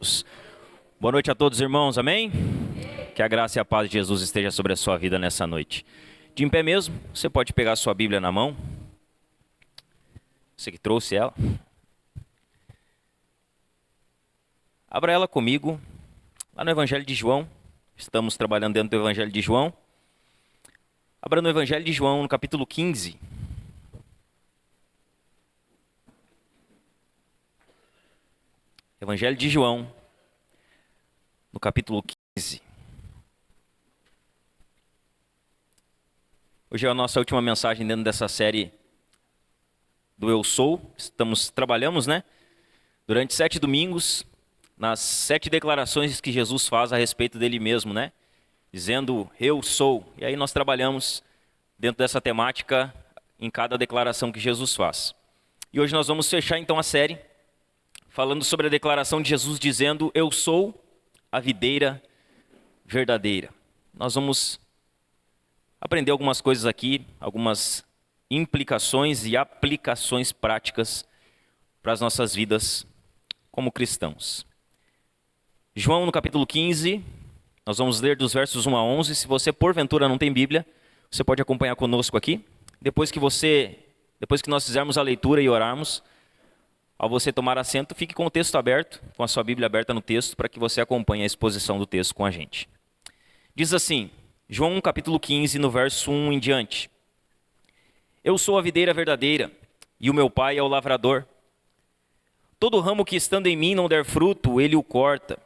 Jesus. Boa noite a todos, irmãos, amém? Que a graça e a paz de Jesus esteja sobre a sua vida nessa noite. De em pé mesmo, você pode pegar a sua Bíblia na mão. Você que trouxe ela. Abra ela comigo, lá no Evangelho de João. Estamos trabalhando dentro do Evangelho de João. Abra no Evangelho de João, no capítulo 15. Evangelho de João, no capítulo 15. Hoje é a nossa última mensagem dentro dessa série do Eu Sou. Trabalhamos, durante 7 domingos, nas 7 declarações que Jesus faz a respeito dele mesmo, dizendo eu sou. E aí nós trabalhamos dentro dessa temática em cada declaração que Jesus faz. E hoje nós vamos fechar então a série falando sobre a declaração de Jesus dizendo eu sou a videira verdadeira. Nós vamos aprender algumas coisas aqui, algumas implicações e aplicações práticas para as nossas vidas como cristãos. João no capítulo 15, nós vamos ler dos versos 1 a 11. Se você porventura não tem Bíblia, você pode acompanhar conosco aqui. Depois que nós fizermos a leitura e orarmos, ao você tomar assento, fique com o texto aberto, com a sua Bíblia aberta no texto, para que você acompanhe a exposição do texto com a gente. Diz assim, João capítulo 15, no verso 1 em diante. Eu sou a videira verdadeira, e o meu pai é o lavrador. Todo ramo que estando em mim não der fruto, ele o corta,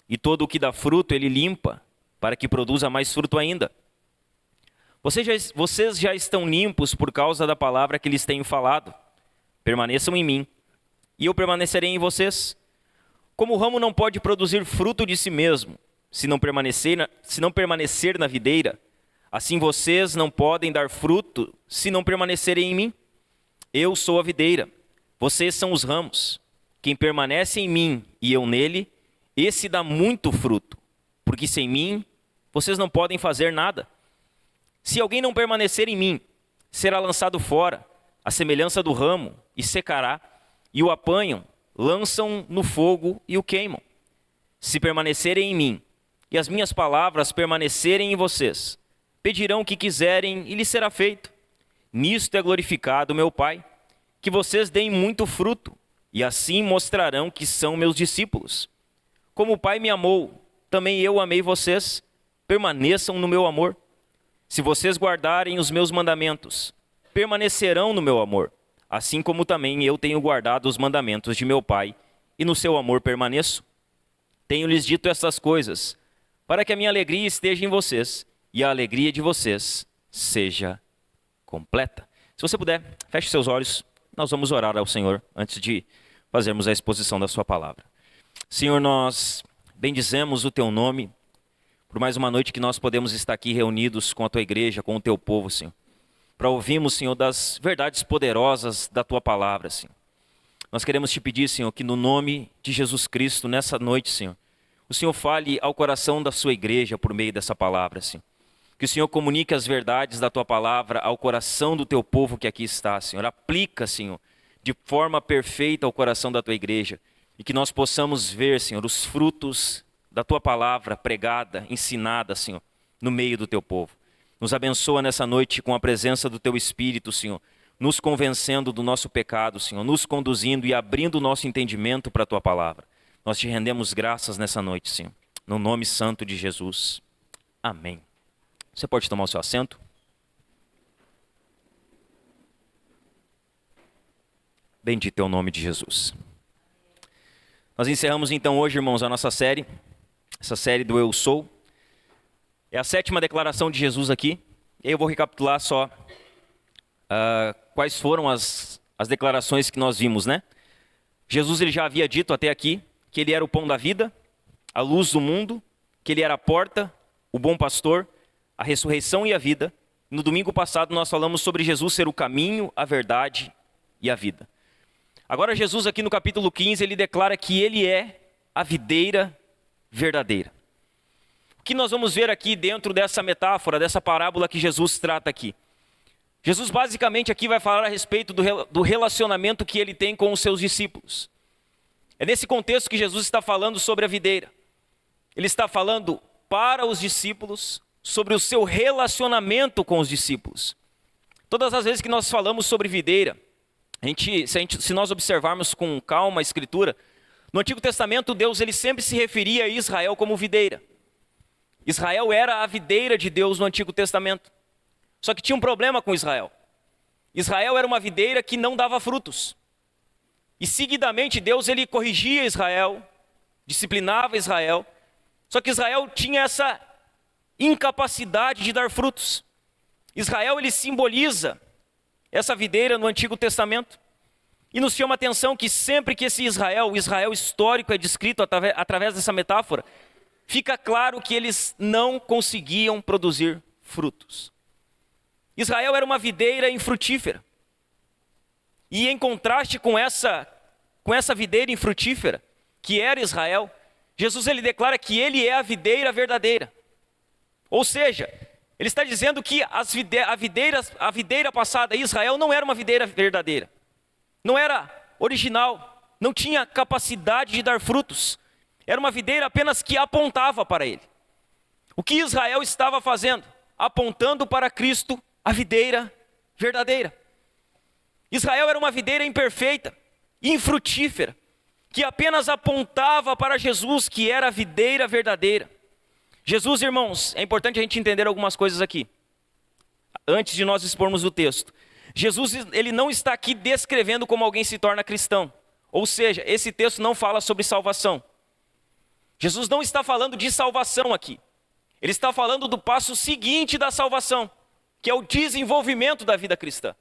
e todo o que dá fruto ele limpa, para que produza mais fruto ainda. Vocês já estão limpos por causa da palavra que lhes tenho falado. Permaneçam em mim, e eu permanecerei em vocês. Como o ramo não pode produzir fruto de si mesmo, se não permanecer na videira, assim vocês não podem dar fruto se não permanecerem em mim. Eu sou a videira, vocês são os ramos. Quem permanece em mim e eu nele, esse dá muito fruto, porque sem mim vocês não podem fazer nada. Se alguém não permanecer em mim, será lançado fora, à semelhança do ramo, e secará, e o apanham, lançam no fogo e o queimam. Se permanecerem em mim, e as minhas palavras permanecerem em vocês, pedirão o que quiserem e lhes será feito. Nisto é glorificado meu Pai, que vocês deem muito fruto, e assim mostrarão que são meus discípulos. Como o Pai me amou, também eu amei vocês, permaneçam no meu amor. Se vocês guardarem os meus mandamentos, permanecerão no meu amor, assim como também eu tenho guardado os mandamentos de meu Pai, e no seu amor permaneço. Tenho-lhes dito essas coisas, para que a minha alegria esteja em vocês, e a alegria de vocês seja completa. Se você puder, feche seus olhos, nós vamos orar ao Senhor, antes de fazermos a exposição da sua palavra. Senhor, nós bendizemos o teu nome, por mais uma noite que nós podemos estar aqui reunidos com a tua igreja, com o teu povo, Senhor, para ouvirmos, Senhor, das verdades poderosas da tua palavra, Senhor. Nós queremos te pedir, Senhor, que no nome de Jesus Cristo, nessa noite, Senhor, o Senhor fale ao coração da sua igreja por meio dessa palavra, Senhor. Que o Senhor comunique as verdades da tua palavra ao coração do teu povo que aqui está, Senhor. Aplica, Senhor, de forma perfeita ao coração da tua igreja. E que nós possamos ver, Senhor, os frutos da tua palavra pregada, ensinada, Senhor, no meio do teu povo. Nos abençoa nessa noite com a presença do teu Espírito, Senhor, nos convencendo do nosso pecado, Senhor, nos conduzindo e abrindo o nosso entendimento para a tua palavra. Nós te rendemos graças nessa noite, Senhor, no nome santo de Jesus. Amém. Você pode tomar o seu assento? Bendito é o nome de Jesus. Nós encerramos então hoje, irmãos, a nossa série, essa série do Eu Sou. É a 7ª declaração de Jesus aqui. E aí eu vou recapitular só quais foram as declarações que nós vimos, Jesus ele já havia dito até aqui que ele era o pão da vida, a luz do mundo, que ele era a porta, o bom pastor, a ressurreição e a vida. No domingo passado nós falamos sobre Jesus ser o caminho, a verdade e a vida. Agora Jesus aqui no capítulo 15, ele declara que ele é a videira verdadeira. O que nós vamos ver aqui dentro dessa metáfora, dessa parábola que Jesus trata aqui? Jesus basicamente aqui vai falar a respeito do relacionamento que ele tem com os seus discípulos. É nesse contexto que Jesus está falando sobre a videira. Ele está falando para os discípulos sobre o seu relacionamento com os discípulos. Todas as vezes que nós falamos sobre videira, se nós observarmos com calma a Escritura, no Antigo Testamento Deus ele sempre se referia a Israel como videira. Israel era a videira de Deus no Antigo Testamento. Só que tinha um problema com Israel. Israel era uma videira que não dava frutos. E seguidamente Deus ele corrigia Israel, disciplinava Israel. Só que Israel tinha essa incapacidade de dar frutos. Israel ele simboliza essa videira no Antigo Testamento. E nos chama a atenção que sempre que esse Israel, o Israel histórico é descrito através dessa metáfora, fica claro que eles não conseguiam produzir frutos. Israel era uma videira infrutífera. E em contraste com essa videira infrutífera, que era Israel, Jesus ele declara que ele é a videira verdadeira. Ou seja, ele está dizendo que a videira passada, Israel, não era uma videira verdadeira. Não era original, não tinha capacidade de dar frutos. Era uma videira apenas que apontava para ele. O que Israel estava fazendo? Apontando para Cristo, a videira verdadeira. Israel era uma videira imperfeita, infrutífera, que apenas apontava para Jesus, que era a videira verdadeira. Jesus, irmãos, é importante a gente entender algumas coisas aqui, antes de nós expormos o texto. Jesus, ele não está aqui descrevendo como alguém se torna cristão. Ou seja, esse texto não fala sobre salvação. Jesus não está falando de salvação aqui. Ele está falando do passo seguinte da salvação, que é o desenvolvimento da vida cristã.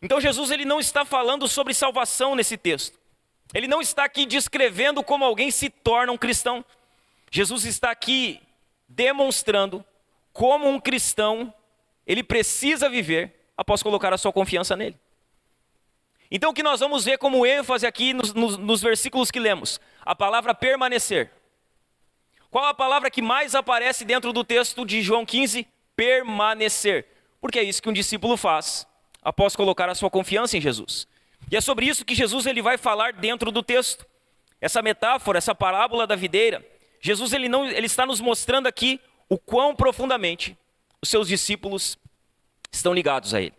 Então Jesus ele não está falando sobre salvação nesse texto. Ele não está aqui descrevendo como alguém se torna um cristão. Jesus está aqui demonstrando como um cristão ele precisa viver após colocar a sua confiança nele. Então o que nós vamos ver como ênfase aqui nos versículos que lemos? A palavra permanecer. Qual a palavra que mais aparece dentro do texto de João 15? Permanecer. Porque é isso que um discípulo faz após colocar a sua confiança em Jesus. E é sobre isso que Jesus ele vai falar dentro do texto. Essa metáfora, essa parábola da videira, Jesus ele está nos mostrando aqui o quão profundamente os seus discípulos estão ligados a ele.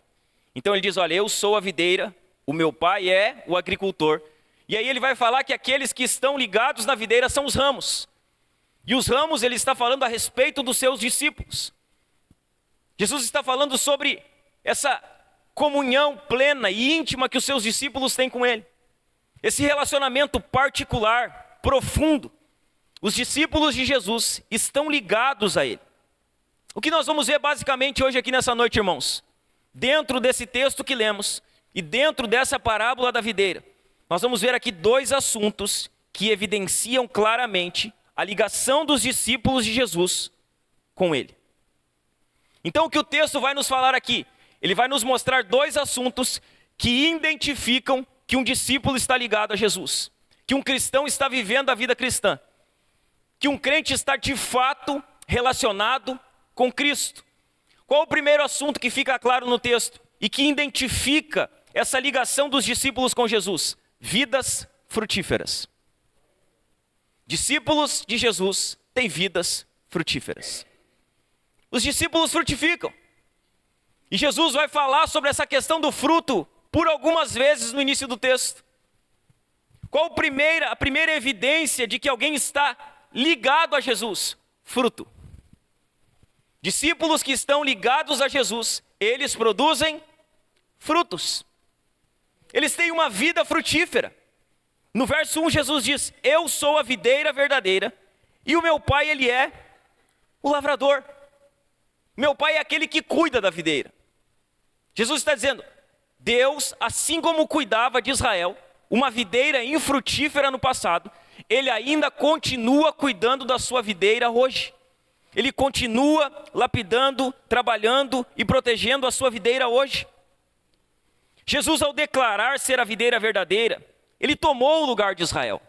Então ele diz, olha, eu sou a videira, o meu pai é o agricultor. E aí ele vai falar que aqueles que estão ligados na videira são os ramos. E os ramos ele está falando a respeito dos seus discípulos. Jesus está falando sobre essa comunhão plena e íntima que os seus discípulos têm com ele. Esse relacionamento particular, profundo. Os discípulos de Jesus estão ligados a ele. O que nós vamos ver basicamente hoje aqui nessa noite, irmãos? Dentro desse texto que lemos e dentro dessa parábola da videira, nós vamos ver aqui dois assuntos que evidenciam claramente a ligação dos discípulos de Jesus com ele. Então o que o texto vai nos falar aqui? Ele vai nos mostrar dois assuntos que identificam que um discípulo está ligado a Jesus, que um cristão está vivendo a vida cristã, que um crente está de fato relacionado com Cristo. Qual o primeiro assunto que fica claro no texto e que identifica essa ligação dos discípulos com Jesus? Vidas frutíferas. Discípulos de Jesus têm vidas frutíferas. Os discípulos frutificam. E Jesus vai falar sobre essa questão do fruto por algumas vezes no início do texto. Qual a primeira evidência de que alguém está ligado a Jesus? Fruto. Discípulos que estão ligados a Jesus, eles produzem frutos. Eles têm uma vida frutífera. No verso 1, Jesus diz, eu sou a videira verdadeira e o meu pai, ele é o lavrador. Meu pai é aquele que cuida da videira. Jesus está dizendo, Deus, assim como cuidava de Israel, uma videira infrutífera no passado, ele ainda continua cuidando da sua videira hoje. Ele continua lapidando, trabalhando e protegendo a sua videira hoje. Jesus, ao declarar ser a videira verdadeira, ele tomou o lugar de Israel.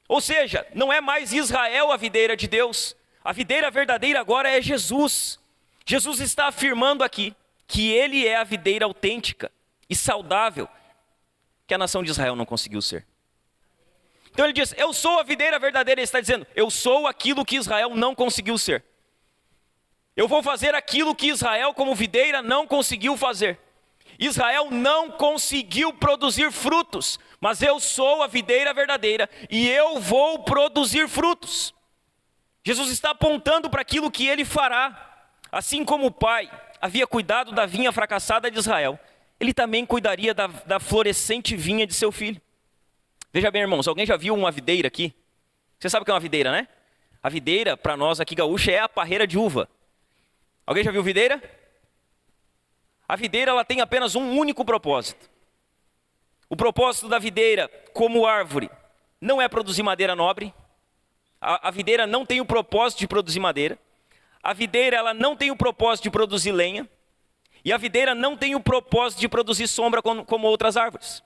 Ou seja, não é mais Israel a videira de Deus. A videira verdadeira agora é Jesus. Jesus está afirmando aqui que ele é a videira autêntica e saudável que a nação de Israel não conseguiu ser. Então ele diz, eu sou a videira verdadeira. Ele está dizendo, eu sou aquilo que Israel não conseguiu ser. Eu vou fazer aquilo que Israel como videira não conseguiu fazer. Israel não conseguiu produzir frutos, mas eu sou a videira verdadeira e eu vou produzir frutos. Jesus está apontando para aquilo que ele fará. Assim como o pai havia cuidado da vinha fracassada de Israel, ele também cuidaria da florescente vinha de seu filho. Veja bem, irmãos, alguém já viu uma videira aqui? Você sabe o que é uma videira, né? A videira, para nós aqui gaúcha, é a parreira de uva. Alguém já viu videira? A videira, ela tem apenas um único propósito. O propósito da videira, como árvore, não é produzir madeira nobre. A videira não tem o propósito de produzir madeira. A videira, ela não tem o propósito de produzir lenha. E a videira não tem o propósito de produzir sombra como outras árvores.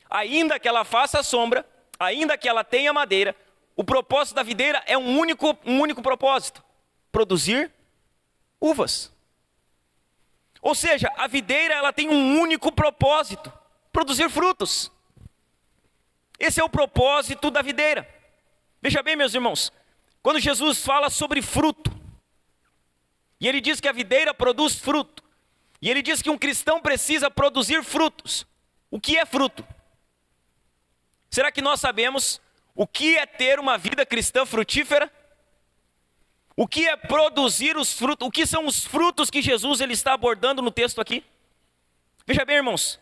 Ainda que ela faça sombra, ainda que ela tenha madeira, o propósito da videira é um único propósito: produzir uvas. Ou seja, a videira, ela tem um único propósito: produzir frutos. Esse é o propósito da videira. Veja bem, meus irmãos, quando Jesus fala sobre fruto, e ele diz que a videira produz fruto, e ele diz que um cristão precisa produzir frutos. O que é fruto? Será que nós sabemos o que é ter uma vida cristã frutífera? O que é produzir os frutos? O que são os frutos que Jesus ele está abordando no texto aqui? Veja bem, irmãos,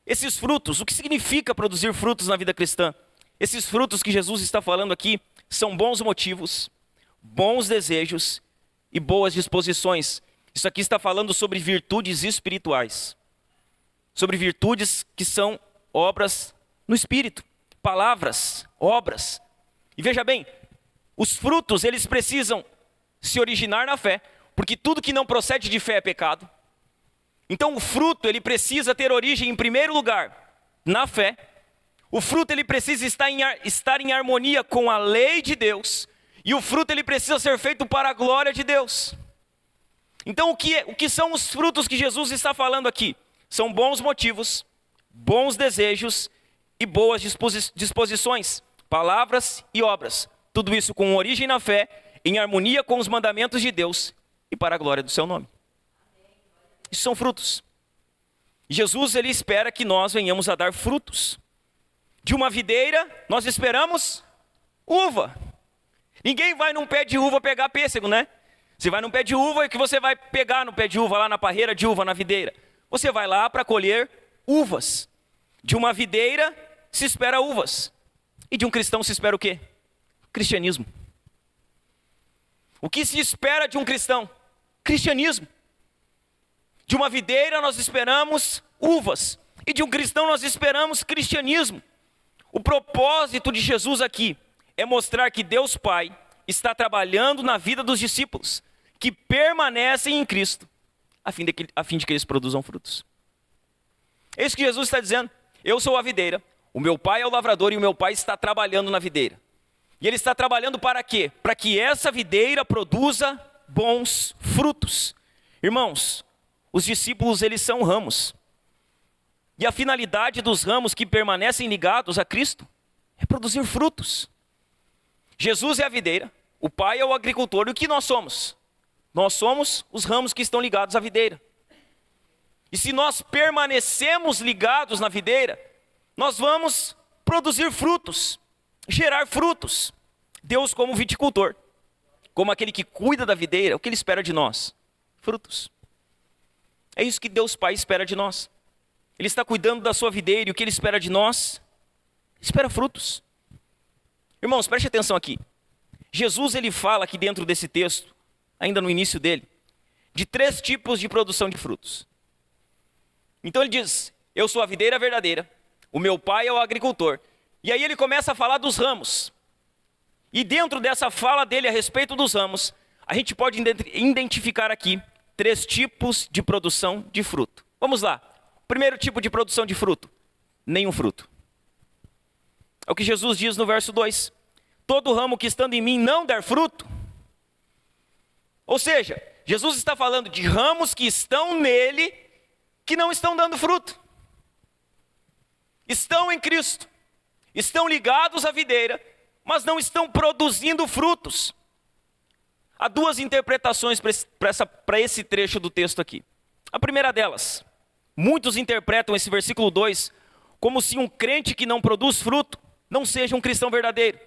esses frutos, o que significa produzir frutos na vida cristã? Esses frutos que Jesus está falando aqui são bons motivos, bons desejos e boas disposições. Isso aqui está falando sobre virtudes espirituais, sobre virtudes que são obras no Espírito, palavras, obras. E veja bem, os frutos, eles precisam se originar na fé, porque tudo que não procede de fé é pecado. Então o fruto, ele precisa ter origem em primeiro lugar na fé. O fruto, ele precisa estar em harmonia com a lei de Deus. E o fruto, ele precisa ser feito para a glória de Deus. Então o que são os frutos que Jesus está falando aqui? São bons motivos, bons desejos e boas disposições, palavras e obras. Tudo isso com origem na fé, em harmonia com os mandamentos de Deus e para a glória do seu nome. Isso são frutos. Jesus, ele espera que nós venhamos a dar frutos. De uma videira, nós esperamos uva. Ninguém vai num pé de uva pegar pêssego, né? Você vai num pé de uva, e o que você vai pegar no pé de uva, lá na parreira de uva, na videira? Você vai lá para colher uvas. De uma videira se espera uvas. E de um cristão se espera o quê? Cristianismo. O que se espera de um cristão? Cristianismo. De uma videira nós esperamos uvas. E de um cristão nós esperamos cristianismo. O propósito de Jesus aqui é mostrar que Deus Pai está trabalhando na vida dos discípulos, que permanecem em Cristo, a fim de que eles produzam frutos. É isso que Jesus está dizendo. Eu sou a videira, o meu Pai é o lavrador e o meu Pai está trabalhando na videira. E Ele está trabalhando para quê? Para que essa videira produza bons frutos. Irmãos, os discípulos, eles são ramos. E a finalidade dos ramos que permanecem ligados a Cristo é produzir frutos. Jesus é a videira, o Pai é o agricultor. E o que nós somos? Nós somos os ramos que estão ligados à videira. E se nós permanecemos ligados na videira, nós vamos produzir frutos, gerar frutos. Deus, como viticultor, como aquele que cuida da videira, o que Ele espera de nós? Frutos. É isso que Deus Pai espera de nós. Ele está cuidando da sua videira, e o que Ele espera de nós? Espera frutos. Irmãos, preste atenção aqui. Jesus, ele fala aqui dentro desse texto, ainda no início dele, de 3 tipos de produção de frutos. Então ele diz, eu sou a videira verdadeira, o meu Pai é o agricultor. E aí ele começa a falar dos ramos. E dentro dessa fala dele a respeito dos ramos, a gente pode identificar aqui 3 tipos de produção de fruto. Vamos lá. Primeiro tipo de produção de fruto, nenhum fruto. É o que Jesus diz no verso 2. Todo ramo que estando em mim não der fruto. Ou seja, Jesus está falando de ramos que estão nele, que não estão dando fruto. Estão em Cristo. estão ligados à videira, mas não estão produzindo frutos. Há duas interpretações para esse trecho do texto aqui. A primeira delas, muitos interpretam esse versículo 2 como se um crente que não produz fruto não seja um cristão verdadeiro.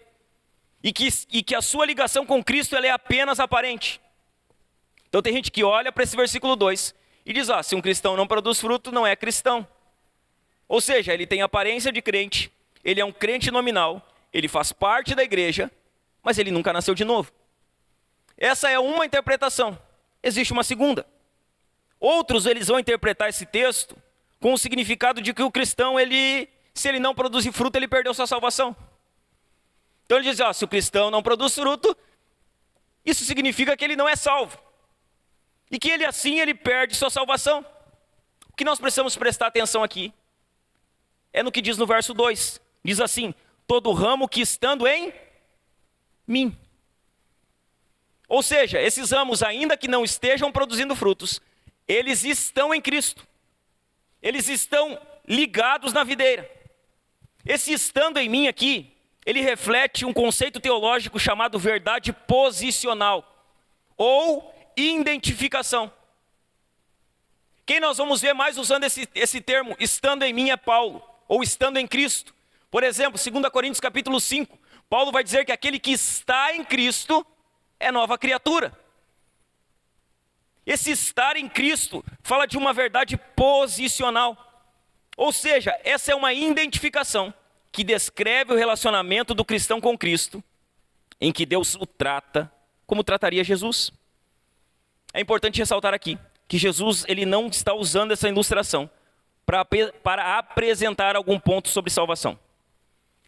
E que a sua ligação com Cristo ela é apenas aparente. Então tem gente que olha para esse versículo 2 e diz, se um cristão não produz fruto, não é cristão. Ou seja, ele tem aparência de crente, ele é um crente nominal, ele faz parte da igreja, mas ele nunca nasceu de novo. Essa é uma interpretação. Existe uma segunda. Outros eles vão interpretar esse texto com o significado de que o cristão, se ele não produzir fruto, ele perdeu sua salvação. Então ele diz, se o cristão não produz fruto, isso significa que ele não é salvo. E que ele perde sua salvação. O que nós precisamos prestar atenção aqui é no que diz no verso 2. Diz assim, todo ramo que estando em mim. Ou seja, esses ramos, ainda que não estejam produzindo frutos, eles estão em Cristo. Eles estão ligados na videira. Esse estando em mim aqui, ele reflete um conceito teológico chamado verdade posicional ou identificação. Quem nós vamos ver mais usando esse termo, estando em mim, é Paulo, ou estando em Cristo. Por exemplo, 2 Coríntios capítulo 5, Paulo vai dizer que aquele que está em Cristo é nova criatura. Esse estar em Cristo fala de uma verdade posicional. Ou seja, essa é uma identificação que descreve o relacionamento do cristão com Cristo, em que Deus o trata como trataria Jesus. É importante ressaltar aqui que Jesus ele não está usando essa ilustração para apresentar algum ponto sobre salvação.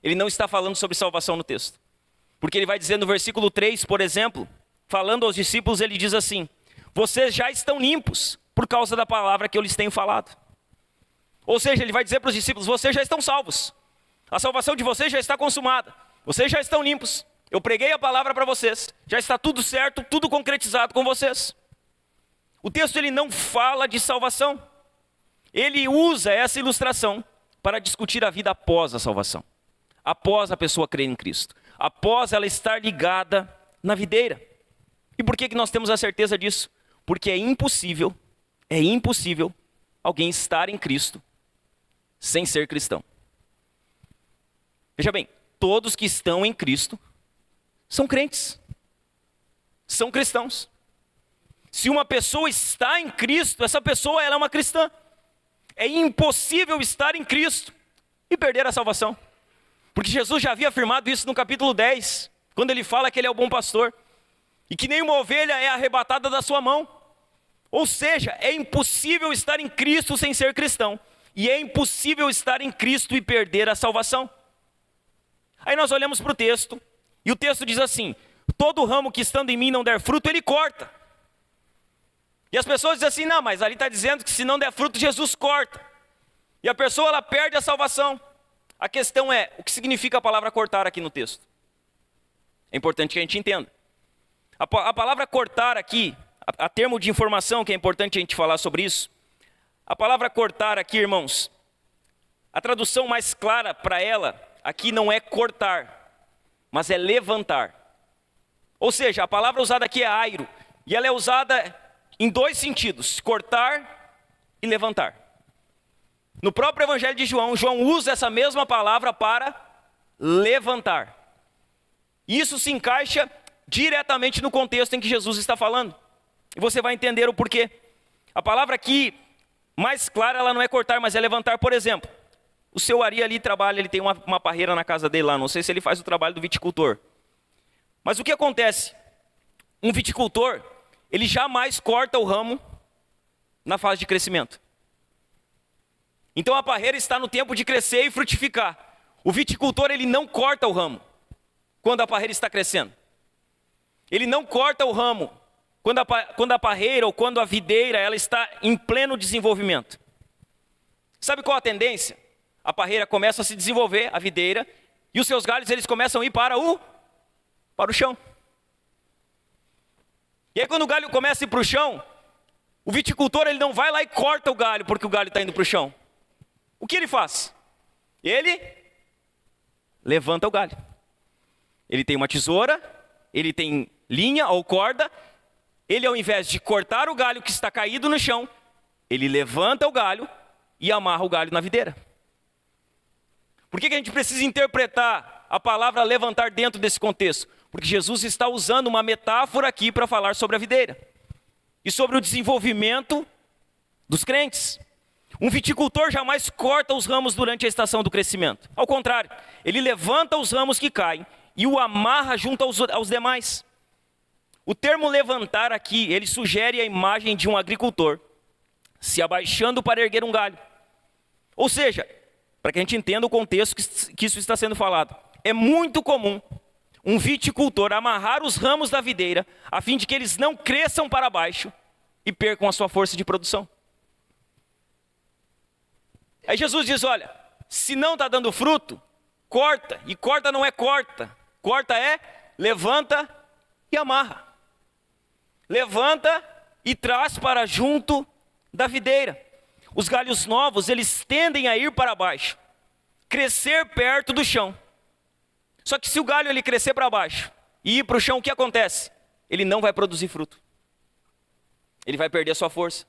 Ele não está falando sobre salvação no texto. Porque ele vai dizer no versículo 3, por exemplo, falando aos discípulos, ele diz assim, vocês já estão limpos por causa da palavra que eu lhes tenho falado. Ou seja, ele vai dizer para os discípulos, vocês já estão salvos. A salvação de vocês já está consumada. Vocês já estão limpos. Eu preguei a palavra para vocês. Já está tudo certo, tudo concretizado com vocês. O texto ele não fala de salvação. Ele usa essa ilustração para discutir a vida após a salvação. Após a pessoa crer em Cristo. Após ela estar ligada na videira. E por que nós temos a certeza disso? Porque é impossível alguém estar em Cristo sem ser cristão. Veja bem, todos que estão em Cristo são crentes, são cristãos. Se uma pessoa está em Cristo, essa pessoa ela é uma cristã. É impossível estar em Cristo e perder a salvação. Porque Jesus já havia afirmado isso no capítulo 10, quando ele fala que ele é o bom pastor, e que nenhuma ovelha é arrebatada da sua mão. Ou seja, é impossível estar em Cristo sem ser cristão, e é impossível estar em Cristo e perder a salvação. Aí nós olhamos para o texto, e o texto diz assim, todo ramo que estando em mim não der fruto, ele corta. E as pessoas dizem assim, não, mas ali está dizendo que se não der fruto, Jesus corta. E a pessoa ela perde a salvação. A questão é, o que significa a palavra cortar aqui no texto? É importante que a gente entenda. A palavra cortar aqui, a termo de informação, que é importante a gente falar sobre isso. A palavra cortar aqui, irmãos, a tradução mais clara para ela, aqui não é cortar, mas é levantar. Ou seja, a palavra usada aqui é airo, e ela é usada em dois sentidos, cortar e levantar. No próprio Evangelho de João, João usa essa mesma palavra para levantar. Isso se encaixa diretamente no contexto em que Jesus está falando. E você vai entender o porquê. A palavra aqui, mais clara, ela não é cortar, mas é levantar. Por exemplo, o seu Ari ali trabalha, ele tem uma parreira na casa dele lá, não sei se ele faz o trabalho do viticultor. Mas o que acontece? Um viticultor, ele jamais corta o ramo na fase de crescimento. Então a parreira está no tempo de crescer e frutificar. O viticultor, ele não corta o ramo quando a parreira está crescendo. Ele não corta o ramo quando a parreira ou quando a videira ela está em pleno desenvolvimento. Sabe qual a tendência? A parreira começa a se desenvolver, a videira, e os seus galhos eles começam a ir para o chão. E aí quando o galho começa a ir para o chão, o viticultor ele não vai lá e corta o galho porque o galho está indo para o chão. O que ele faz? Ele levanta o galho. Ele tem uma tesoura, ele tem linha ou corda, ele ao invés de cortar o galho que está caído no chão, ele levanta o galho e amarra o galho na videira. Por que a gente precisa interpretar a palavra levantar dentro desse contexto? Porque Jesus está usando uma metáfora aqui para falar sobre a videira e sobre o desenvolvimento dos crentes. Um viticultor jamais corta os ramos durante a estação do crescimento. Ao contrário, ele levanta os ramos que caem e o amarra junto aos demais. O termo levantar aqui, ele sugere a imagem de um agricultor se abaixando para erguer um galho. Ou seja, para que a gente entenda o contexto que isso está sendo falado, é muito comum um viticultor amarrar os ramos da videira a fim de que eles não cresçam para baixo e percam a sua força de produção. Aí Jesus diz, olha, se não está dando fruto, corta. E corta não é corta. Corta é levanta e amarra. Levanta e traz para junto da videira. Os galhos novos, eles tendem a ir para baixo, crescer perto do chão. Só que se o galho ele crescer para baixo e ir para o chão, o que acontece? Ele não vai produzir fruto. Ele vai perder a sua força.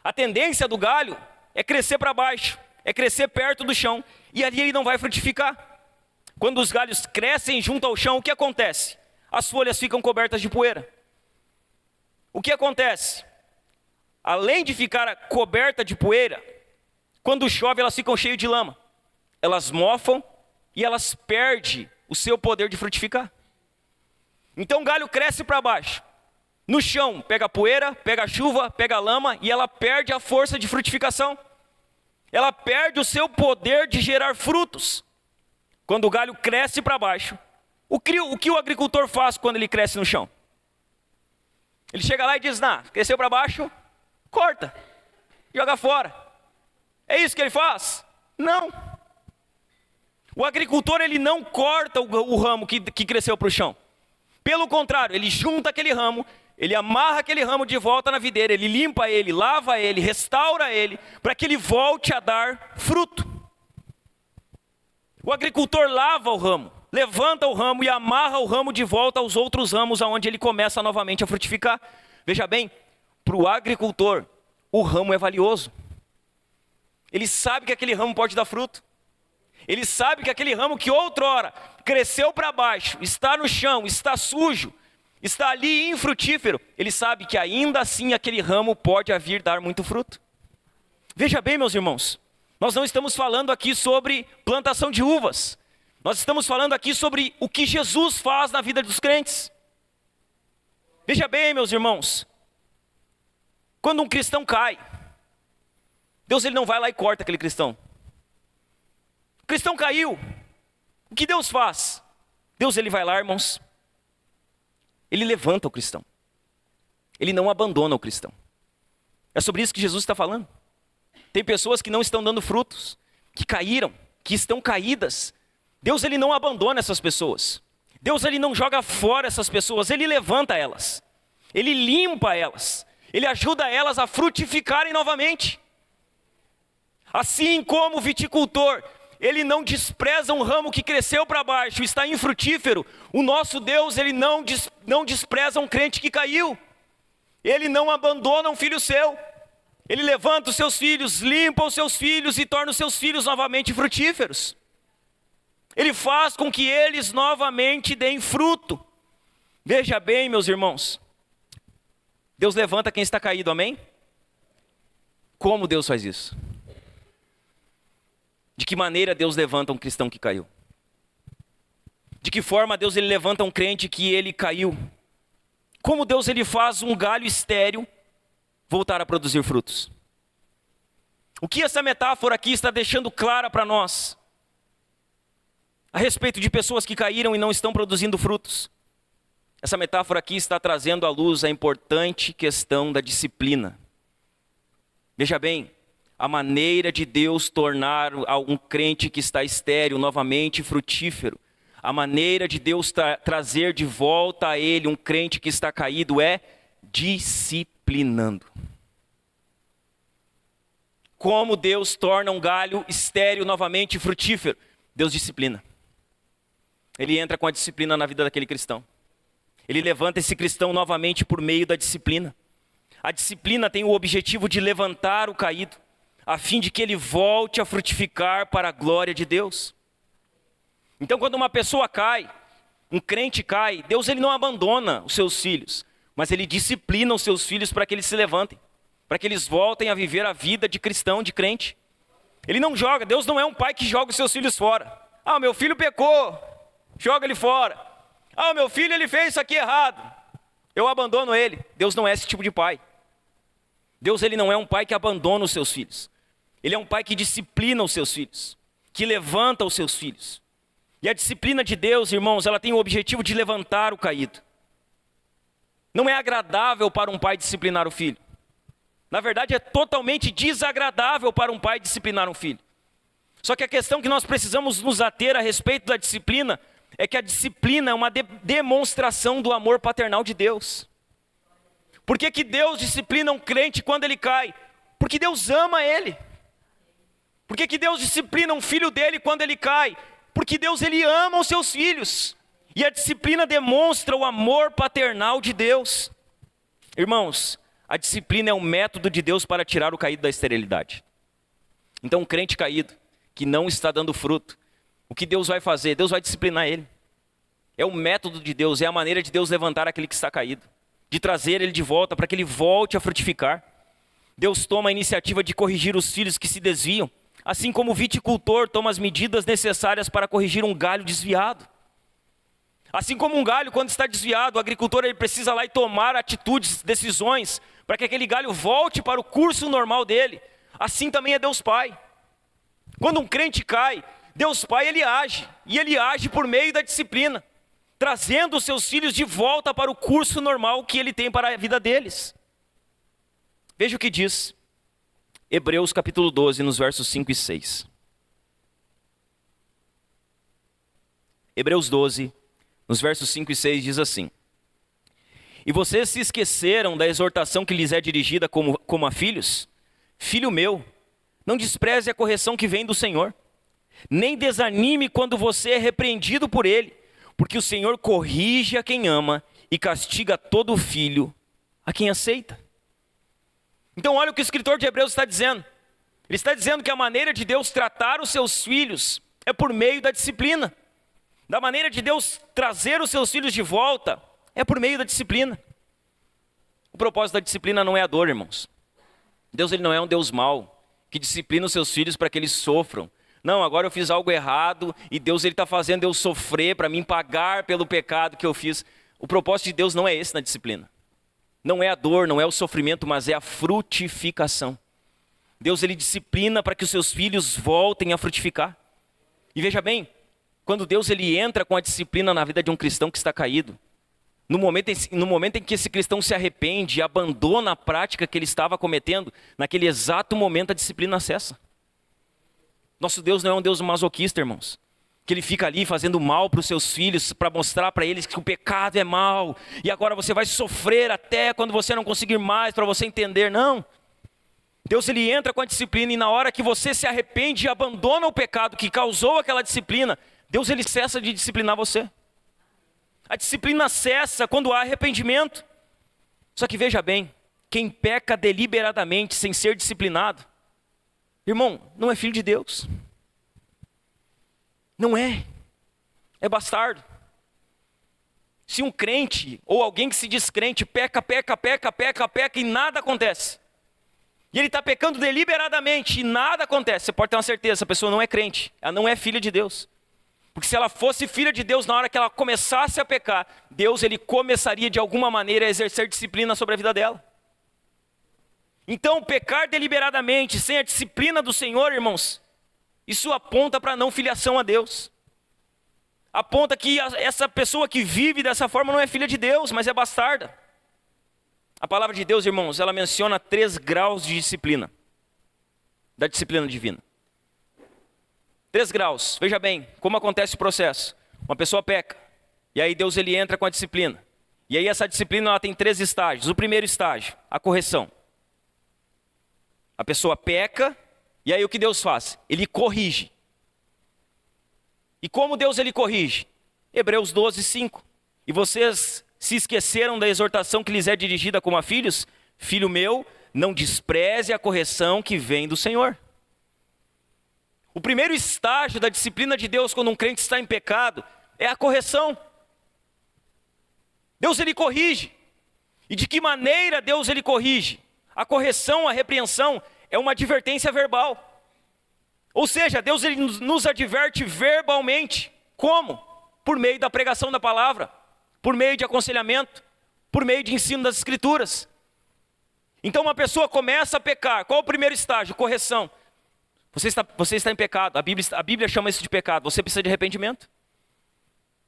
A tendência do galho é crescer para baixo, é crescer perto do chão, e ali ele não vai frutificar. Quando os galhos crescem junto ao chão, o que acontece? As folhas ficam cobertas de poeira. O que acontece? Além de ficar coberta de poeira, quando chove elas ficam cheias de lama. Elas mofam e elas perdem o seu poder de frutificar. Então o galho cresce para baixo. No chão pega poeira, pega chuva, pega lama e ela perde a força de frutificação. Ela perde o seu poder de gerar frutos. Quando o galho cresce para baixo, o que o agricultor faz quando ele cresce no chão? Ele chega lá e diz, cresceu para baixo, corta, joga fora. É isso que ele faz? Não. O agricultor ele não corta o ramo que cresceu para o chão. Pelo contrário, ele junta aquele ramo, ele amarra aquele ramo de volta na videira, ele limpa ele, lava ele, restaura ele, para que ele volte a dar fruto. O agricultor lava o ramo, levanta o ramo e amarra o ramo de volta aos outros ramos, aonde ele começa novamente a frutificar. Veja bem, para o agricultor, o ramo é valioso. Ele sabe que aquele ramo pode dar fruto. Ele sabe que aquele ramo que outrora cresceu para baixo, está no chão, está sujo, está ali infrutífero, ele sabe que ainda assim aquele ramo pode vir dar muito fruto. Veja bem, meus irmãos, nós não estamos falando aqui sobre plantação de uvas. Nós estamos falando aqui sobre o que Jesus faz na vida dos crentes. Veja bem, meus irmãos, quando um cristão cai, Deus ele não vai lá e corta aquele cristão. O cristão caiu, o que Deus faz? Deus ele vai lá, irmãos, ele levanta o cristão. Ele não abandona o cristão. É sobre isso que Jesus está falando. Tem pessoas que não estão dando frutos, que caíram, que estão caídas. Deus ele não abandona essas pessoas. Deus ele não joga fora essas pessoas, ele levanta elas. Ele limpa elas. Ele ajuda elas a frutificarem novamente. Assim como o viticultor, ele não despreza um ramo que cresceu para baixo, está infrutífero. O nosso Deus, ele não despreza um crente que caiu. Ele não abandona um filho seu. Ele levanta os seus filhos, limpa os seus filhos e torna os seus filhos novamente frutíferos. Ele faz com que eles novamente deem fruto. Veja bem, meus irmãos, Deus levanta quem está caído, amém? Como Deus faz isso? De que maneira Deus levanta um cristão que caiu? De que forma Deus ele levanta um crente que ele caiu? Como Deus ele faz um galho estéril voltar a produzir frutos? O que essa metáfora aqui está deixando clara para nós? A respeito de pessoas que caíram e não estão produzindo frutos. Essa metáfora aqui está trazendo à luz a importante questão da disciplina. Veja bem, a maneira de Deus tornar um crente que está estéril novamente frutífero, a maneira de Deus trazer de volta a ele um crente que está caído é disciplinando. Como Deus torna um galho estéril novamente frutífero? Deus disciplina. Ele entra com a disciplina na vida daquele cristão. Ele levanta esse cristão novamente por meio da disciplina. A disciplina tem o objetivo de levantar o caído, a fim de que ele volte a frutificar para a glória de Deus. Então, quando uma pessoa cai, um crente cai, Deus ele não abandona os seus filhos, mas ele disciplina os seus filhos para que eles se levantem, para que eles voltem a viver a vida de cristão, de crente. Ele não joga, Deus não é um pai que joga os seus filhos fora. Ah, meu filho pecou, joga ele fora. Ah, meu filho ele fez isso aqui errado, eu abandono ele. Deus não é esse tipo de pai. Deus ele não é um pai que abandona os seus filhos. Ele é um pai que disciplina os seus filhos, que levanta os seus filhos. E a disciplina de Deus, irmãos, ela tem o objetivo de levantar o caído. Não é agradável para um pai disciplinar o filho. Na verdade, é totalmente desagradável para um pai disciplinar um filho. Só que a questão que nós precisamos nos ater a respeito da disciplina é que a disciplina é uma demonstração do amor paternal de Deus. Por que que Deus disciplina um crente quando ele cai? Porque Deus ama ele. Por que que Deus disciplina um filho dele quando ele cai? Porque Deus ele ama os seus filhos. E a disciplina demonstra o amor paternal de Deus. Irmãos, a disciplina é um método de Deus para tirar o caído da esterilidade. Então um crente caído, que não está dando fruto, o que Deus vai fazer? Deus vai disciplinar ele. É o método de Deus, é a maneira de Deus levantar aquele que está caído, de trazer ele de volta para que ele volte a frutificar. Deus toma a iniciativa de corrigir os filhos que se desviam, assim como o viticultor toma as medidas necessárias para corrigir um galho desviado. Assim como um galho, quando está desviado, o agricultor ele precisa lá e tomar atitudes, decisões, para que aquele galho volte para o curso normal dele. Assim também é Deus Pai. Quando um crente cai, Deus Pai ele age, e ele age por meio da disciplina, trazendo os seus filhos de volta para o curso normal que ele tem para a vida deles. Veja o que diz Hebreus capítulo 12, nos versos 5 e 6. Hebreus 12, nos versos 5 e 6 diz assim: E vocês se esqueceram da exortação que lhes é dirigida como a filhos? Filho meu, não despreze a correção que vem do Senhor, nem desanime quando você é repreendido por Ele, porque o Senhor corrige a quem ama e castiga todo filho a quem aceita. Então olha o que o escritor de Hebreus está dizendo. Ele está dizendo que a maneira de Deus tratar os seus filhos é por meio da disciplina. Da maneira de Deus trazer os seus filhos de volta é por meio da disciplina. O propósito da disciplina não é a dor, irmãos. Deus ele não é um Deus mau, que disciplina os seus filhos para que eles sofram. Não, agora eu fiz algo errado e Deus ele está fazendo eu sofrer para mim pagar pelo pecado que eu fiz. O propósito de Deus não é esse na disciplina. Não é a dor, não é o sofrimento, mas é a frutificação. Deus ele disciplina para que os seus filhos voltem a frutificar. E veja bem, quando Deus ele entra com a disciplina na vida de um cristão que está caído, no momento em que esse cristão se arrepende e abandona a prática que ele estava cometendo, naquele exato momento a disciplina cessa. Nosso Deus não é um Deus masoquista, irmãos, que ele fica ali fazendo mal para os seus filhos, para mostrar para eles que o pecado é mal, e agora você vai sofrer até quando você não conseguir mais, para você entender. Não. Deus ele entra com a disciplina, e na hora que você se arrepende e abandona o pecado que causou aquela disciplina, Deus ele cessa de disciplinar você. A disciplina cessa quando há arrependimento. Só que veja bem, quem peca deliberadamente sem ser disciplinado, irmão, não é filho de Deus. Não é. É bastardo. Se um crente ou alguém que se diz crente peca e nada acontece, e ele está pecando deliberadamente e nada acontece, você pode ter uma certeza, essa pessoa não é crente, ela não é filha de Deus. Porque se ela fosse filha de Deus, na hora que ela começasse a pecar, Deus ele começaria de alguma maneira a exercer disciplina sobre a vida dela. Então, pecar deliberadamente, sem a disciplina do Senhor, irmãos, isso aponta para a não filiação a Deus. Aponta que essa pessoa que vive dessa forma não é filha de Deus, mas é bastarda. A palavra de Deus, irmãos, ela menciona 3 graus de disciplina, da disciplina divina. 3 graus, veja bem, como acontece o processo. Uma pessoa peca, e aí Deus ele entra com a disciplina. E aí essa disciplina ela tem 3 estágios. O primeiro estágio, a correção. A pessoa peca, e aí o que Deus faz? Ele corrige. E como Deus ele corrige? Hebreus 12, 5. E vocês se esqueceram da exortação que lhes é dirigida como a filhos? Filho meu, não despreze a correção que vem do Senhor. O primeiro estágio da disciplina de Deus quando um crente está em pecado é a correção. Deus ele corrige. E de que maneira Deus ele corrige? A correção, a repreensão é uma advertência verbal. Ou seja, Deus ele nos adverte verbalmente. Como? Por meio da pregação da palavra, por meio de aconselhamento, por meio de ensino das Escrituras. Então uma pessoa começa a pecar. Qual é o primeiro estágio? Correção. Você está em pecado. A Bíblia chama isso de pecado. Você precisa de arrependimento.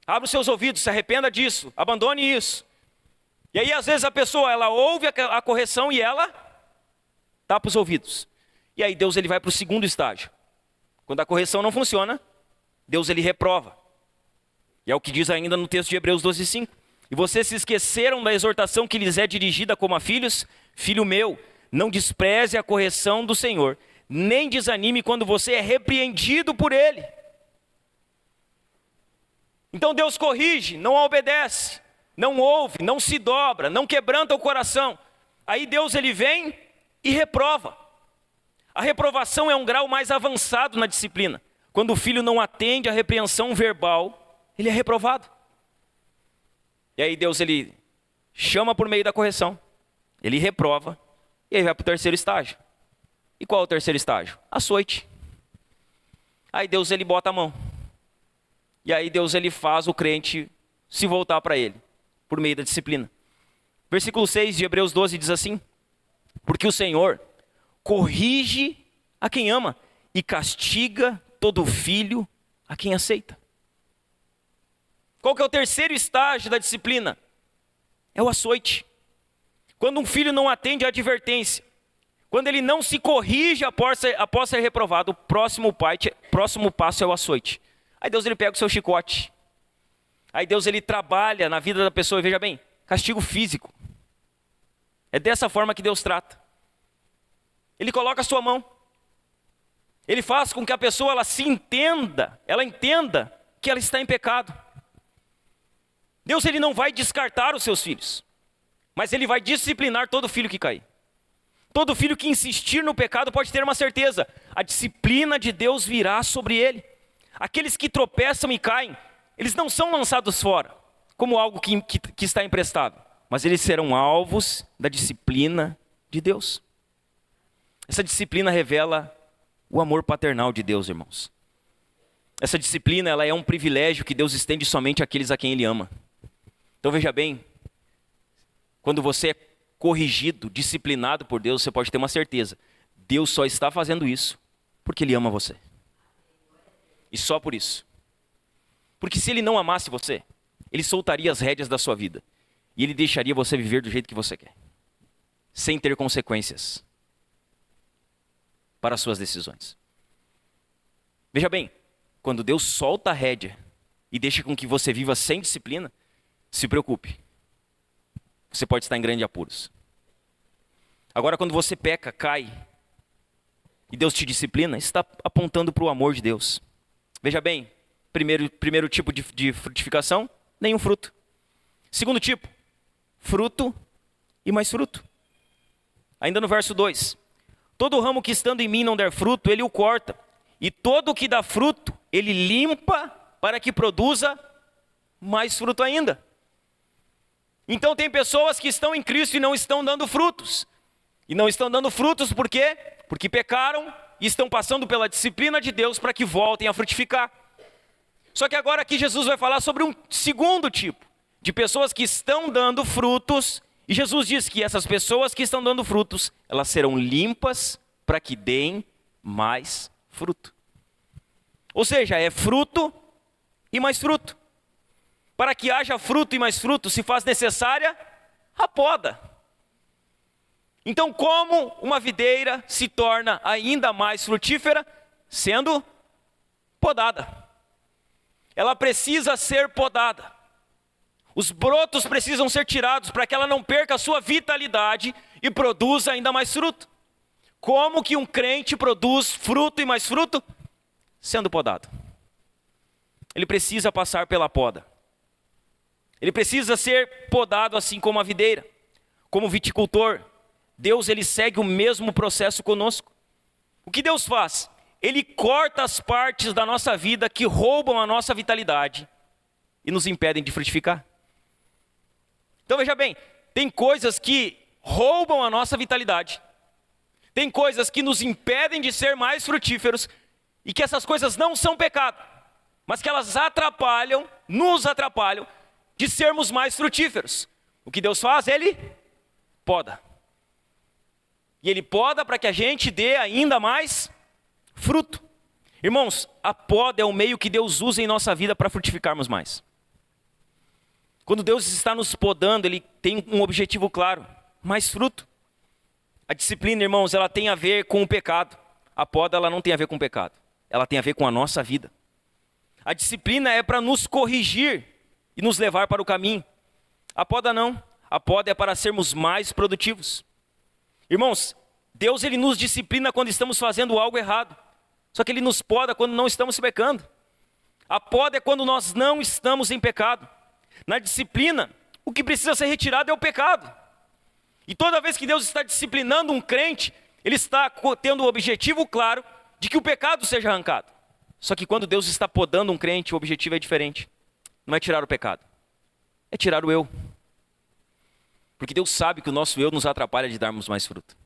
Abra os seus ouvidos, se arrependa disso, abandone isso. E aí às vezes a pessoa ela ouve a correção e ela tapa os ouvidos. E aí Deus ele vai para o segundo estágio. Quando a correção não funciona, Deus ele reprova. E é o que diz ainda no texto de Hebreus 12, 5. E vocês se esqueceram da exortação que lhes é dirigida como a filhos? Filho meu, não despreze a correção do Senhor, nem desanime quando você é repreendido por Ele. Então Deus corrige, não obedece, não ouve, não se dobra, não quebranta o coração. Aí Deus ele vem e reprova. A reprovação é um grau mais avançado na disciplina. Quando o filho não atende à repreensão verbal, ele é reprovado. E aí Deus ele chama por meio da correção, ele reprova, e aí vai para o terceiro estágio. E qual é o terceiro estágio? Açoite. Aí Deus ele bota a mão. E aí Deus ele faz o crente se voltar para ele, por meio da disciplina. Versículo 6 de Hebreus 12 diz assim: porque o Senhor corrige a quem ama e castiga todo filho a quem aceita. Qual que é o terceiro estágio da disciplina? É o açoite. Quando um filho não atende à advertência, quando ele não se corrige após ser reprovado, o próximo passo é o açoite. Aí Deus ele pega o seu chicote. Aí Deus ele trabalha na vida da pessoa, e veja bem, castigo físico. É dessa forma que Deus trata. Ele coloca a sua mão. Ele faz com que a pessoa ela entenda que ela está em pecado. Deus ele não vai descartar os seus filhos, mas ele vai disciplinar todo filho que cair. Todo filho que insistir no pecado pode ter uma certeza: a disciplina de Deus virá sobre ele. Aqueles que tropeçam e caem, eles não são lançados fora como algo que está emprestado, mas eles serão alvos da disciplina de Deus. Essa disciplina revela o amor paternal de Deus, irmãos. Essa disciplina ela é um privilégio que Deus estende somente àqueles a quem Ele ama. Então veja bem, quando você é corrigido, disciplinado por Deus, você pode ter uma certeza: Deus só está fazendo isso porque Ele ama você. E só por isso. Porque se Ele não amasse você, Ele soltaria as rédeas da sua vida. E Ele deixaria você viver do jeito que você quer, sem ter consequências para as suas decisões. Veja bem, quando Deus solta a rédea e deixa com que você viva sem disciplina, se preocupe. Você pode estar em grandes apuros. Agora, quando você peca, cai, e Deus te disciplina, está apontando para o amor de Deus. Veja bem, primeiro tipo de frutificação, nenhum fruto. Segundo tipo, fruto e mais fruto. Ainda no verso 2. Todo ramo que estando em mim não der fruto, ele o corta. E todo o que dá fruto, ele limpa para que produza mais fruto ainda. Então tem pessoas que estão em Cristo e não estão dando frutos. E não estão dando frutos por quê? Porque pecaram e estão passando pela disciplina de Deus para que voltem a frutificar. Só que agora aqui Jesus vai falar sobre um segundo tipo de pessoas que estão dando frutos. E Jesus diz que essas pessoas que estão dando frutos, elas serão limpas para que deem mais fruto. Ou seja, é fruto e mais fruto. Para que haja fruto e mais fruto, se faz necessária a poda. Então, como uma videira se torna ainda mais frutífera? Sendo podada. Ela precisa ser podada. Os brotos precisam ser tirados para que ela não perca a sua vitalidade e produza ainda mais fruto. Como que um crente produz fruto e mais fruto? Sendo podado. ele precisa passar pela poda. Ele precisa ser podado assim como a videira, como o viticultor. Deus, ele segue o mesmo processo conosco. O que Deus faz? Ele corta as partes da nossa vida que roubam a nossa vitalidade e nos impedem de frutificar. Então veja bem, tem coisas que roubam a nossa vitalidade. Tem coisas que nos impedem de ser mais frutíferos e que essas coisas não são pecado, mas que elas atrapalham, nos atrapalham de sermos mais frutíferos. O que Deus faz? Ele poda. E Ele poda para que a gente dê ainda mais fruto. Irmãos, a poda é o meio que Deus usa em nossa vida para frutificarmos mais. Quando Deus está nos podando, Ele tem um objetivo claro: mais fruto. A disciplina, irmãos, ela tem a ver com o pecado. A poda, ela não tem a ver com o pecado. Ela tem a ver com a nossa vida. A disciplina é para nos corrigir e nos levar para o caminho. A poda não. A poda é para sermos mais produtivos. Irmãos, Deus, ele nos disciplina quando estamos fazendo algo errado. Só que Ele nos poda quando não estamos pecando. A poda é quando nós não estamos em pecado. Na disciplina, o que precisa ser retirado é o pecado. E toda vez que Deus está disciplinando um crente, Ele está tendo o objetivo claro de que o pecado seja arrancado. Só que quando Deus está podando um crente, o objetivo é diferente. Não é tirar o pecado, é tirar o eu. Porque Deus sabe que o nosso eu nos atrapalha de darmos mais fruto.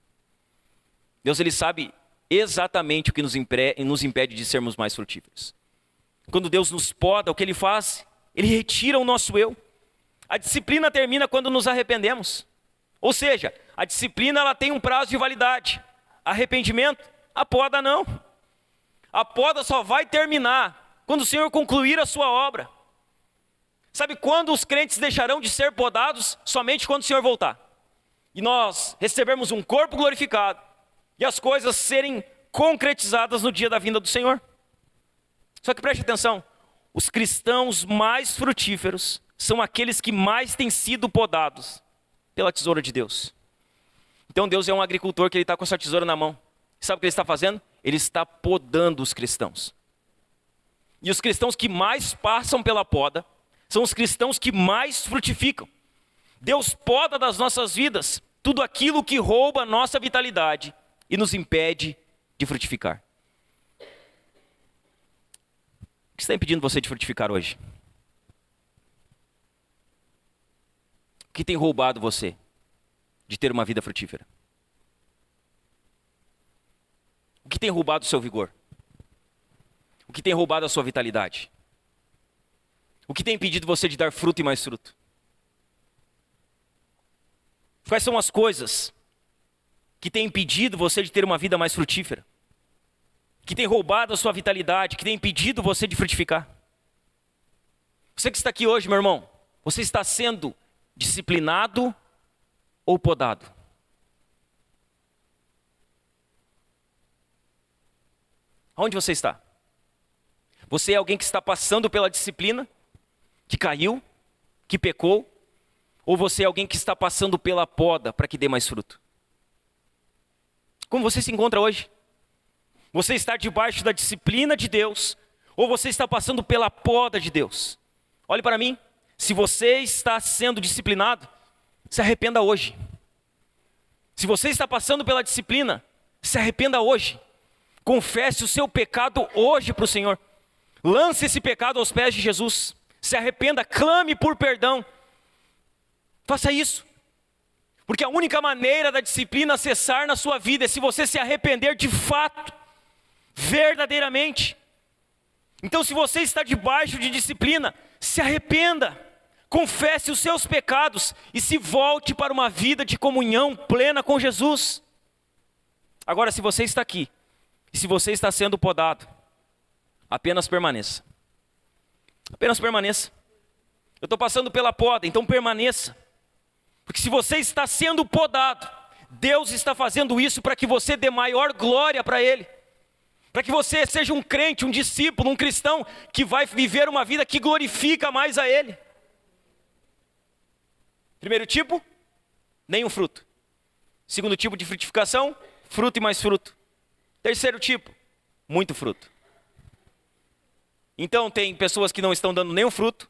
Deus, ele sabe exatamente o que nos impede de sermos mais frutíferos. Quando Deus nos poda, o que Ele faz? Ele retira o nosso eu. A disciplina termina quando nos arrependemos. Ou seja, a disciplina, ela tem um prazo de validade. Arrependimento, a poda não. A poda só vai terminar quando o Senhor concluir a sua obra. Sabe quando os crentes deixarão de ser podados? Somente quando o Senhor voltar. E nós recebermos um corpo glorificado e as coisas serem concretizadas no dia da vinda do Senhor. Só que preste atenção, os cristãos mais frutíferos são aqueles que mais têm sido podados pela tesoura de Deus. Então Deus é um agricultor que Ele está com essa tesoura na mão. Sabe o que Ele está fazendo? Ele está podando os cristãos. E os cristãos que mais passam pela poda são os cristãos que mais frutificam. Deus poda das nossas vidas tudo aquilo que rouba a nossa vitalidade e nos impede de frutificar. O que está impedindo você de frutificar hoje? O que tem roubado você de ter uma vida frutífera? O que tem roubado o seu vigor? O que tem roubado a sua vitalidade? O que tem impedido você de dar fruto e mais fruto? Quais são as coisas que têm impedido você de ter uma vida mais frutífera? Que tem roubado a sua vitalidade, que tem impedido você de frutificar? Você que está aqui hoje, meu irmão, você está sendo disciplinado ou podado? Onde você está? Você é alguém que está passando pela disciplina, que caiu, que pecou? Ou você é alguém que está passando pela poda para que dê mais fruto? Como você se encontra hoje? Você está debaixo da disciplina de Deus, ou você está passando pela poda de Deus? Olhe para mim, se você está sendo disciplinado, se arrependa hoje. Se você está passando pela disciplina, se arrependa hoje. Confesse o seu pecado hoje para o Senhor. Lance esse pecado aos pés de Jesus. Se arrependa, clame por perdão. Faça isso. Porque a única maneira da disciplina cessar na sua vida é se você se arrepender de fato, verdadeiramente. Então, se você está debaixo de disciplina, se arrependa, confesse os seus pecados e se volte para uma vida de comunhão plena com Jesus. Agora, se você está aqui, e se você está sendo podado, apenas permaneça. Apenas permaneça. Eu estou passando pela poda, então permaneça. Porque se você está sendo podado, Deus está fazendo isso para que você dê maior glória para Ele. Para que você seja um crente, um discípulo, um cristão que vai viver uma vida que glorifica mais a Ele. Primeiro tipo, nenhum fruto. Segundo tipo de frutificação, fruto e mais fruto. Terceiro tipo, muito fruto. Então tem pessoas que não estão dando nenhum fruto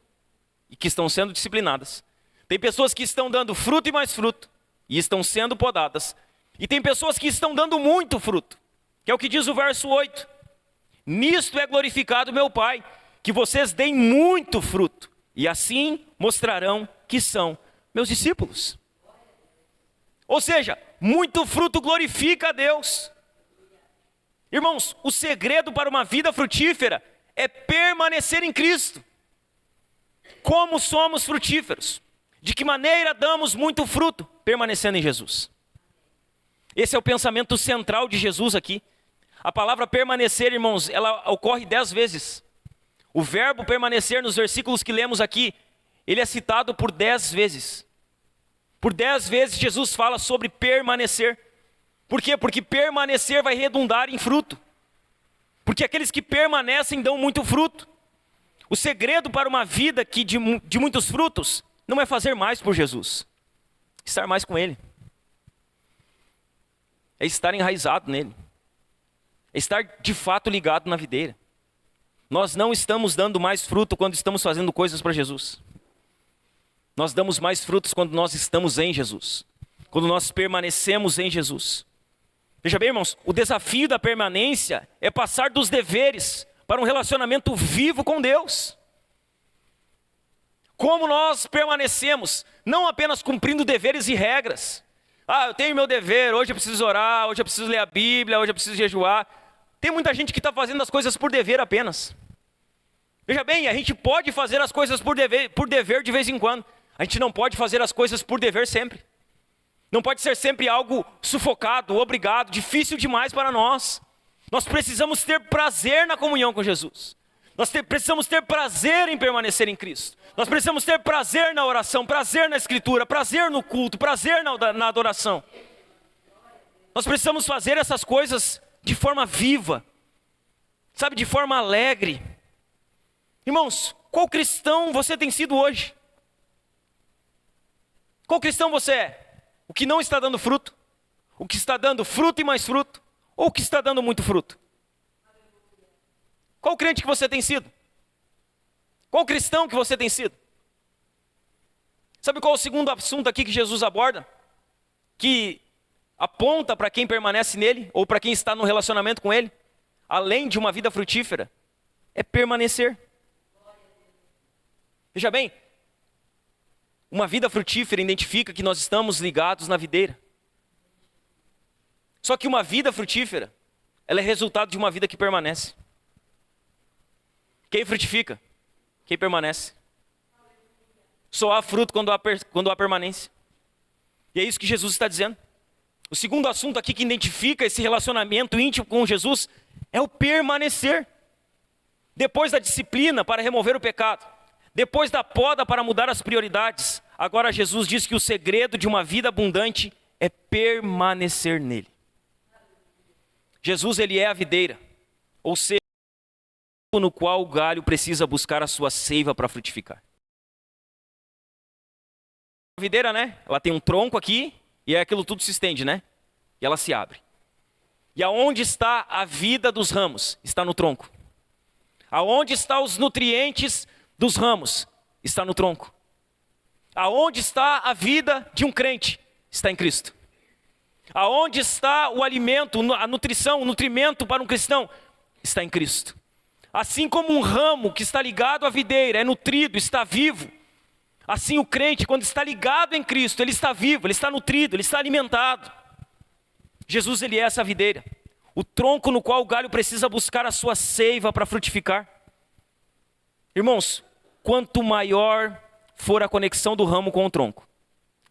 e que estão sendo disciplinadas. Tem pessoas que estão dando fruto e mais fruto e estão sendo podadas. E tem pessoas que estão dando muito fruto, que é o que diz o verso 8. Nisto é glorificado meu Pai, que vocês deem muito fruto, e assim mostrarão que são meus discípulos. Ou seja, muito fruto glorifica a Deus. Irmãos, o segredo para uma vida frutífera é permanecer em Cristo. Como somos frutíferos? De que maneira damos muito fruto? Permanecendo em Jesus. Esse é o pensamento central de Jesus aqui. A palavra permanecer, irmãos, ela ocorre 10 vezes. O verbo permanecer nos versículos que lemos aqui, ele é citado por 10 vezes. Por 10 vezes Jesus fala sobre permanecer. Por quê? Porque permanecer vai redundar em fruto. Porque aqueles que permanecem dão muito fruto. O segredo para uma vida de muitos frutos não é fazer mais por Jesus, estar mais com Ele. É estar enraizado nele. É estar de fato ligado na videira. Nós não estamos dando mais fruto quando estamos fazendo coisas para Jesus. Nós damos mais frutos quando nós estamos em Jesus. Quando nós permanecemos em Jesus. Veja bem, irmãos, o desafio da permanência é passar dos deveres para um relacionamento vivo com Deus. Como nós permanecemos, não apenas cumprindo deveres e regras. Eu tenho meu dever, hoje eu preciso orar, hoje eu preciso ler a Bíblia, hoje eu preciso jejuar. Tem muita gente que está fazendo as coisas por dever apenas. Veja bem, a gente pode fazer as coisas por dever de vez em quando. A gente não pode fazer as coisas por dever sempre. Não pode ser sempre algo sufocado, obrigado, difícil demais para nós. Nós precisamos ter prazer na comunhão com Jesus. Nós precisamos ter prazer em permanecer em Cristo. Nós precisamos ter prazer na oração, prazer na escritura, prazer no culto, prazer na adoração. Nós precisamos fazer essas coisas de forma viva, sabe, de forma alegre. Irmãos, qual cristão você tem sido hoje? Qual cristão você é? O que não está dando fruto? O que está dando fruto e mais fruto? Ou o que está dando muito fruto? Qual crente que você tem sido? Qual cristão que você tem sido? Sabe qual é o segundo assunto aqui que Jesus aborda? Que aponta para quem permanece nele, ou para quem está no relacionamento com ele, além de uma vida frutífera, é permanecer. Veja bem, uma vida frutífera identifica que nós estamos ligados na videira. Só que uma vida frutífera, ela é resultado de uma vida que permanece. Quem frutifica? Quem permanece. Só há fruto quando há permanência. E é isso que Jesus está dizendo. O segundo assunto aqui que identifica esse relacionamento íntimo com Jesus é o permanecer. Depois da disciplina para remover o pecado, depois da poda para mudar as prioridades, agora Jesus diz que o segredo de uma vida abundante é permanecer nele. Jesus, ele é a videira, ou seja, no qual o galho precisa buscar a sua seiva para frutificar. A videira, né? Ela tem um tronco aqui e aquilo tudo se estende, né? E ela se abre. E aonde está a vida dos ramos? Está no tronco. Aonde estão os nutrientes dos ramos? Está no tronco. Aonde está a vida de um crente? Está em Cristo. Aonde está o alimento, a nutrição, o nutrimento para um cristão? Está em Cristo. Assim como um ramo que está ligado à videira é nutrido, está vivo, assim o crente, quando está ligado em Cristo, ele está vivo, ele está nutrido, ele está alimentado. Jesus, ele é essa videira, o tronco no qual o galho precisa buscar a sua seiva para frutificar. Irmãos, quanto maior for a conexão do ramo com o tronco,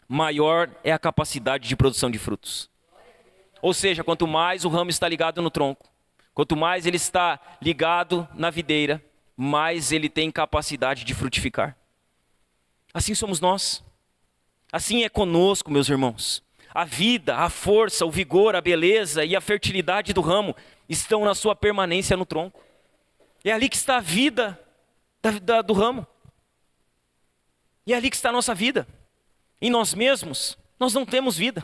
maior é a capacidade de produção de frutos. Ou seja, quanto mais o ramo está ligado no tronco, quanto mais ele está ligado na videira, mais ele tem capacidade de frutificar. Assim somos nós. Assim é conosco, meus irmãos. A vida, a força, o vigor, a beleza e a fertilidade do ramo estão na sua permanência no tronco. É ali que está a vida do ramo. E é ali que está a nossa vida. Em nós mesmos, nós não temos vida.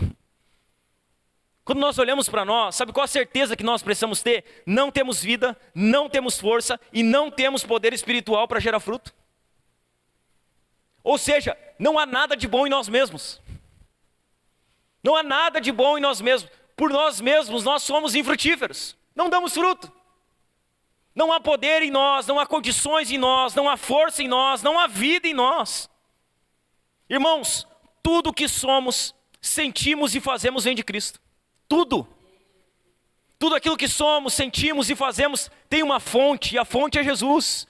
Quando nós olhamos para nós, sabe qual a certeza que nós precisamos ter? Não temos vida, não temos força e não temos poder espiritual para gerar fruto. Ou seja, não há nada de bom em nós mesmos. Não há nada de bom em nós mesmos. Por nós mesmos, nós somos infrutíferos. Não damos fruto. Não há poder em nós, não há condições em nós, não há força em nós, não há vida em nós. Irmãos, tudo o que somos, sentimos e fazemos vem de Cristo. Tudo. Tudo aquilo que somos, sentimos e fazemos tem uma fonte, e a fonte é Jesus.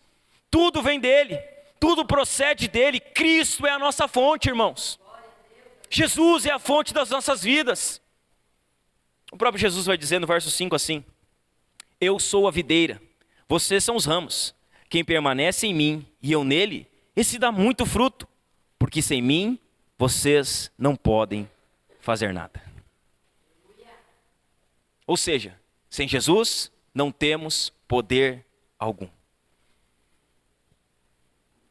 Tudo vem dele, tudo procede dele. Cristo é a nossa fonte, irmãos. Jesus é a fonte das nossas vidas. O próprio Jesus vai dizer no verso 5 assim: eu sou a videira, vocês são os ramos. Quem permanece em mim e eu nele, esse dá muito fruto, porque sem mim vocês não podem fazer nada. Ou seja, sem Jesus não temos poder algum.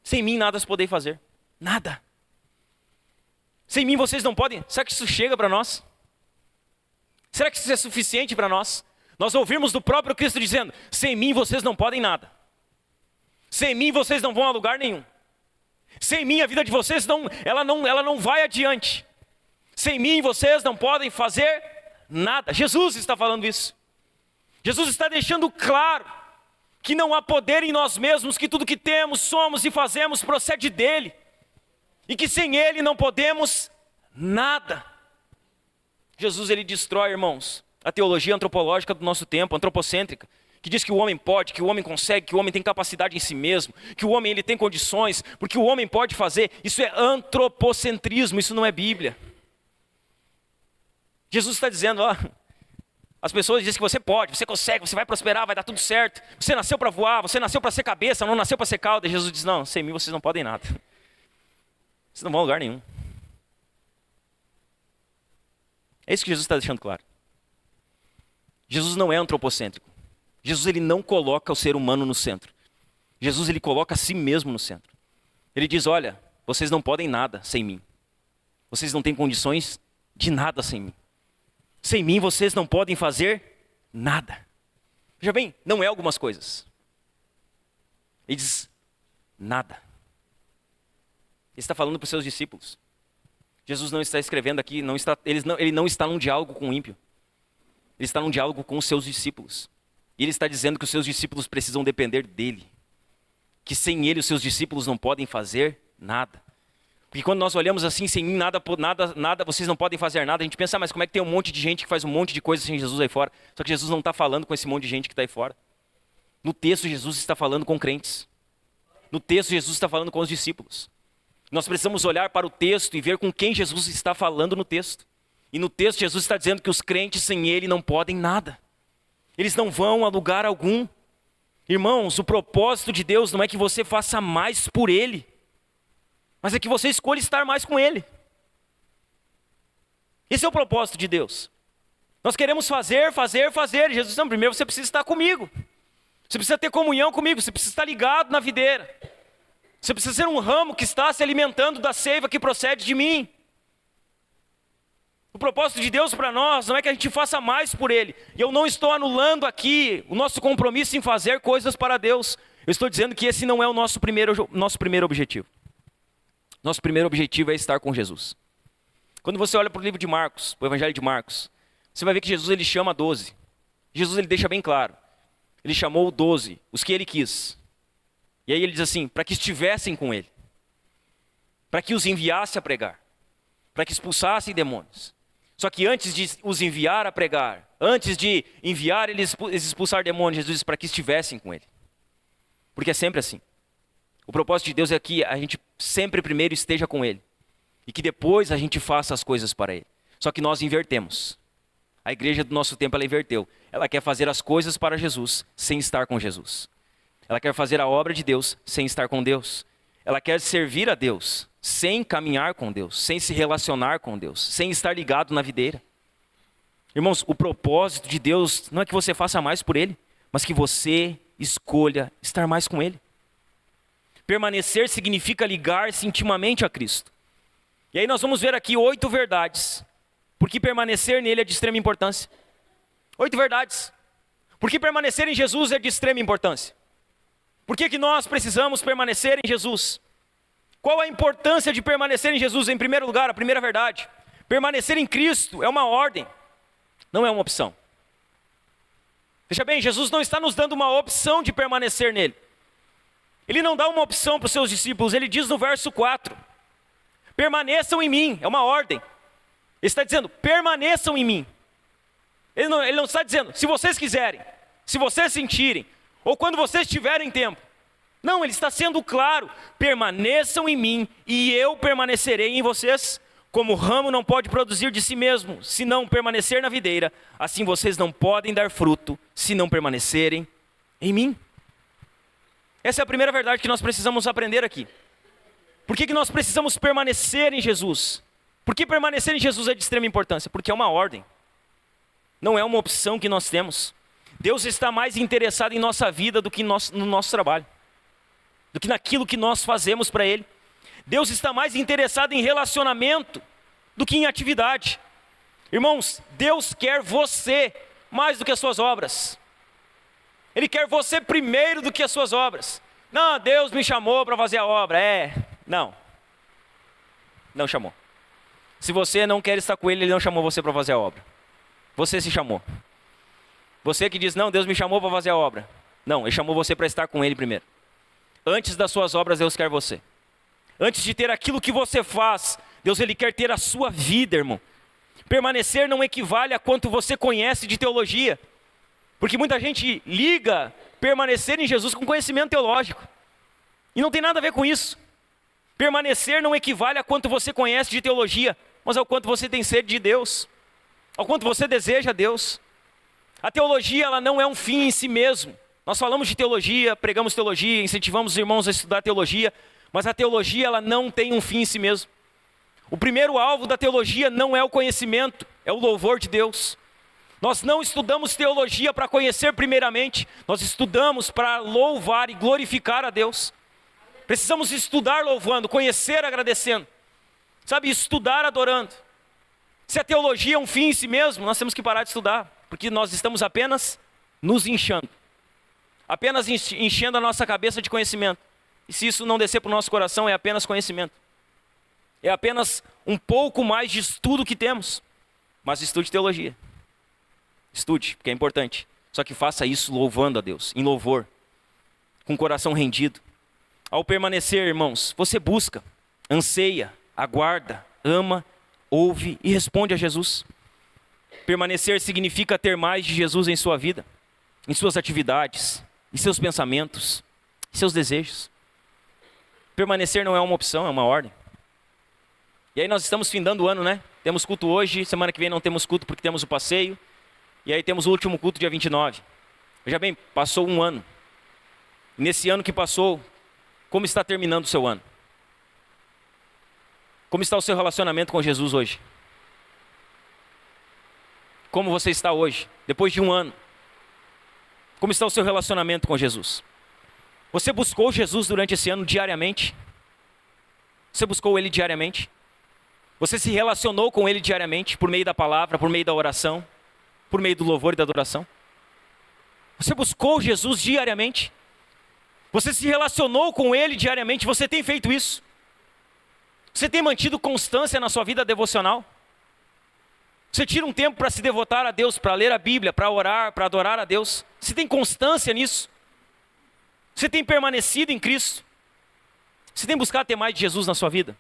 Sem mim nada podeis fazer, nada. Sem mim vocês não podem. Será que isso chega para nós? Será que isso é suficiente para nós? Nós ouvimos do próprio Cristo dizendo: sem mim vocês não podem nada. Sem mim vocês não vão a lugar nenhum. Sem mim a vida de vocês ela não vai adiante. Sem mim vocês não podem fazer nada. Jesus está falando isso. Jesus está deixando claro que não há poder em nós mesmos, que tudo que temos, somos e fazemos procede dele. E que sem ele não podemos nada. Jesus, ele destrói, irmãos, a teologia antropológica do nosso tempo, antropocêntrica, que diz que o homem pode, que o homem consegue, que o homem tem capacidade em si mesmo, que o homem ele tem condições, porque o homem pode fazer. Isso é antropocentrismo, isso não é Bíblia. Jesus está dizendo, ó, as pessoas dizem que você pode, você consegue, você vai prosperar, vai dar tudo certo. Você nasceu para voar, você nasceu para ser cabeça, não nasceu para ser cauda. E Jesus diz, não, sem mim vocês não podem nada. Vocês não vão a lugar nenhum. É isso que Jesus está deixando claro. Jesus não é antropocêntrico. Jesus ele não coloca o ser humano no centro. Jesus ele coloca a si mesmo no centro. Ele diz, olha, vocês não podem nada sem mim. Vocês não têm condições de nada sem mim. Sem mim vocês não podem fazer nada. Veja bem, não é algumas coisas. Ele diz, nada. Ele está falando para os seus discípulos. Jesus não está escrevendo aqui, ele não está num diálogo com o ímpio. Ele está num diálogo com os seus discípulos. E ele está dizendo que os seus discípulos precisam depender dele. Que sem ele os seus discípulos não podem fazer nada. Porque quando nós olhamos assim, sem mim nada, vocês não podem fazer nada, a gente pensa, mas como é que tem um monte de gente que faz um monte de coisa sem Jesus aí fora? Só que Jesus não está falando com esse monte de gente que está aí fora. No texto, Jesus está falando com crentes. No texto, Jesus está falando com os discípulos. Nós precisamos olhar para o texto e ver com quem Jesus está falando no texto. E no texto, Jesus está dizendo que os crentes sem ele não podem nada. Eles não vão a lugar algum. Irmãos, o propósito de Deus não é que você faça mais por ele, mas é que você escolha estar mais com ele. Esse é o propósito de Deus. Nós queremos fazer. E Jesus diz, primeiro você precisa estar comigo. Você precisa ter comunhão comigo, você precisa estar ligado na videira. Você precisa ser um ramo que está se alimentando da seiva que procede de mim. O propósito de Deus para nós não é que a gente faça mais por ele. E eu não estou anulando aqui o nosso compromisso em fazer coisas para Deus. Eu estou dizendo que esse não é o nosso primeiro objetivo. Nosso primeiro objetivo é estar com Jesus. Quando você olha para o livro de Marcos, para o Evangelho de Marcos, você vai ver que Jesus ele chama 12. Jesus ele deixa bem claro. Ele chamou 12, os que ele quis. E aí ele diz assim, para que estivessem com ele. Para que os enviasse a pregar. Para que expulsassem demônios. Só que antes de os enviar a pregar, antes de enviar eles expulsar demônios, Jesus diz para que estivessem com ele. Porque é sempre assim. O propósito de Deus é que a gente sempre primeiro esteja com ele. E que depois a gente faça as coisas para ele. Só que nós invertemos. A igreja do nosso tempo ela inverteu. Ela quer fazer as coisas para Jesus sem estar com Jesus. Ela quer fazer a obra de Deus sem estar com Deus. Ela quer servir a Deus sem caminhar com Deus, sem se relacionar com Deus, sem estar ligado na videira. Irmãos, o propósito de Deus não é que você faça mais por ele, mas que você escolha estar mais com ele. Permanecer significa ligar-se intimamente a Cristo. E aí nós vamos ver aqui 8 verdades Porque permanecer nele é de extrema importância. 8 verdades. Porque permanecer em Jesus é de extrema importância. Por que nós precisamos permanecer em Jesus? Qual a importância de permanecer em Jesus? Em primeiro lugar, a primeira verdade. Permanecer em Cristo é uma ordem, não é uma opção. Veja bem, Jesus não está nos dando uma opção de permanecer nele. Ele não dá uma opção para os seus discípulos, ele diz no verso 4. Permaneçam em mim, é uma ordem. Ele está dizendo, permaneçam em mim. Ele não está dizendo, se vocês quiserem, se vocês sentirem, ou quando vocês tiverem tempo. Não, ele está sendo claro, permaneçam em mim e eu permanecerei em vocês. Como o ramo não pode produzir de si mesmo, se não permanecer na videira, assim vocês não podem dar fruto, se não permanecerem em mim. Essa é a primeira verdade que nós precisamos aprender aqui. Por que nós precisamos permanecer em Jesus? Por que permanecer em Jesus é de extrema importância? Porque é uma ordem, não é uma opção que nós temos. Deus está mais interessado em nossa vida do que no nosso trabalho, do que naquilo que nós fazemos para Ele. Deus está mais interessado em relacionamento do que em atividade. Irmãos, Deus quer você mais do que as suas obras. Ele quer você primeiro do que as suas obras. Não, Deus me chamou para fazer a obra. Não chamou. Se você não quer estar com Ele, Ele não chamou você para fazer a obra. Você se chamou. Você que diz, não, Deus me chamou para fazer a obra. Não, Ele chamou você para estar com Ele primeiro. Antes das suas obras, Deus quer você. Antes de ter aquilo que você faz, Deus Ele quer ter a sua vida, irmão. Permanecer não equivale a quanto você conhece de teologia. Porque muita gente liga permanecer em Jesus com conhecimento teológico. E não tem nada a ver com isso. Permanecer não equivale a quanto você conhece de teologia, mas ao quanto você tem sede de Deus. Ao quanto você deseja Deus. A teologia, ela não é um fim em si mesmo. Nós falamos de teologia, pregamos teologia, incentivamos os irmãos a estudar teologia, mas a teologia, ela não tem um fim em si mesmo. O primeiro alvo da teologia não é o conhecimento, é o louvor de Deus. Nós não estudamos teologia para conhecer primeiramente, nós estudamos para louvar e glorificar a Deus. Precisamos estudar louvando, conhecer agradecendo, sabe, estudar adorando. Se a teologia é um fim em si mesmo, nós temos que parar de estudar, porque nós estamos apenas nos inchando. Apenas enchendo a nossa cabeça de conhecimento. E se isso não descer para o nosso coração, é apenas conhecimento. É apenas um pouco mais de estudo que temos. Mas estude teologia. Estude, porque é importante. Só que faça isso louvando a Deus, em louvor, com o coração rendido. Ao permanecer, irmãos, você busca, anseia, aguarda, ama, ouve e responde a Jesus. Permanecer significa ter mais de Jesus em sua vida, em suas atividades, em seus pensamentos, em seus desejos. Permanecer não é uma opção, é uma ordem. E aí nós estamos findando o ano, né? Temos culto hoje, semana que vem não temos culto porque temos o passeio. E aí temos o último culto dia 29. Veja bem, passou um ano. Nesse ano que passou, como está terminando o seu ano? Como está o seu relacionamento com Jesus hoje? Como você está hoje, depois de um ano? Como está o seu relacionamento com Jesus? Você buscou Jesus durante esse ano diariamente? Você buscou Ele diariamente? Você se relacionou com Ele diariamente, por meio da palavra, por meio da oração, por meio do louvor e da adoração? Você buscou Jesus diariamente? Você se relacionou com Ele diariamente? Você tem feito isso? Você tem mantido constância na sua vida devocional? Você tira um tempo para se devotar a Deus, para ler a Bíblia, para orar, para adorar a Deus? Você tem constância nisso? Você tem permanecido em Cristo? Você tem buscado ter mais de Jesus na sua vida?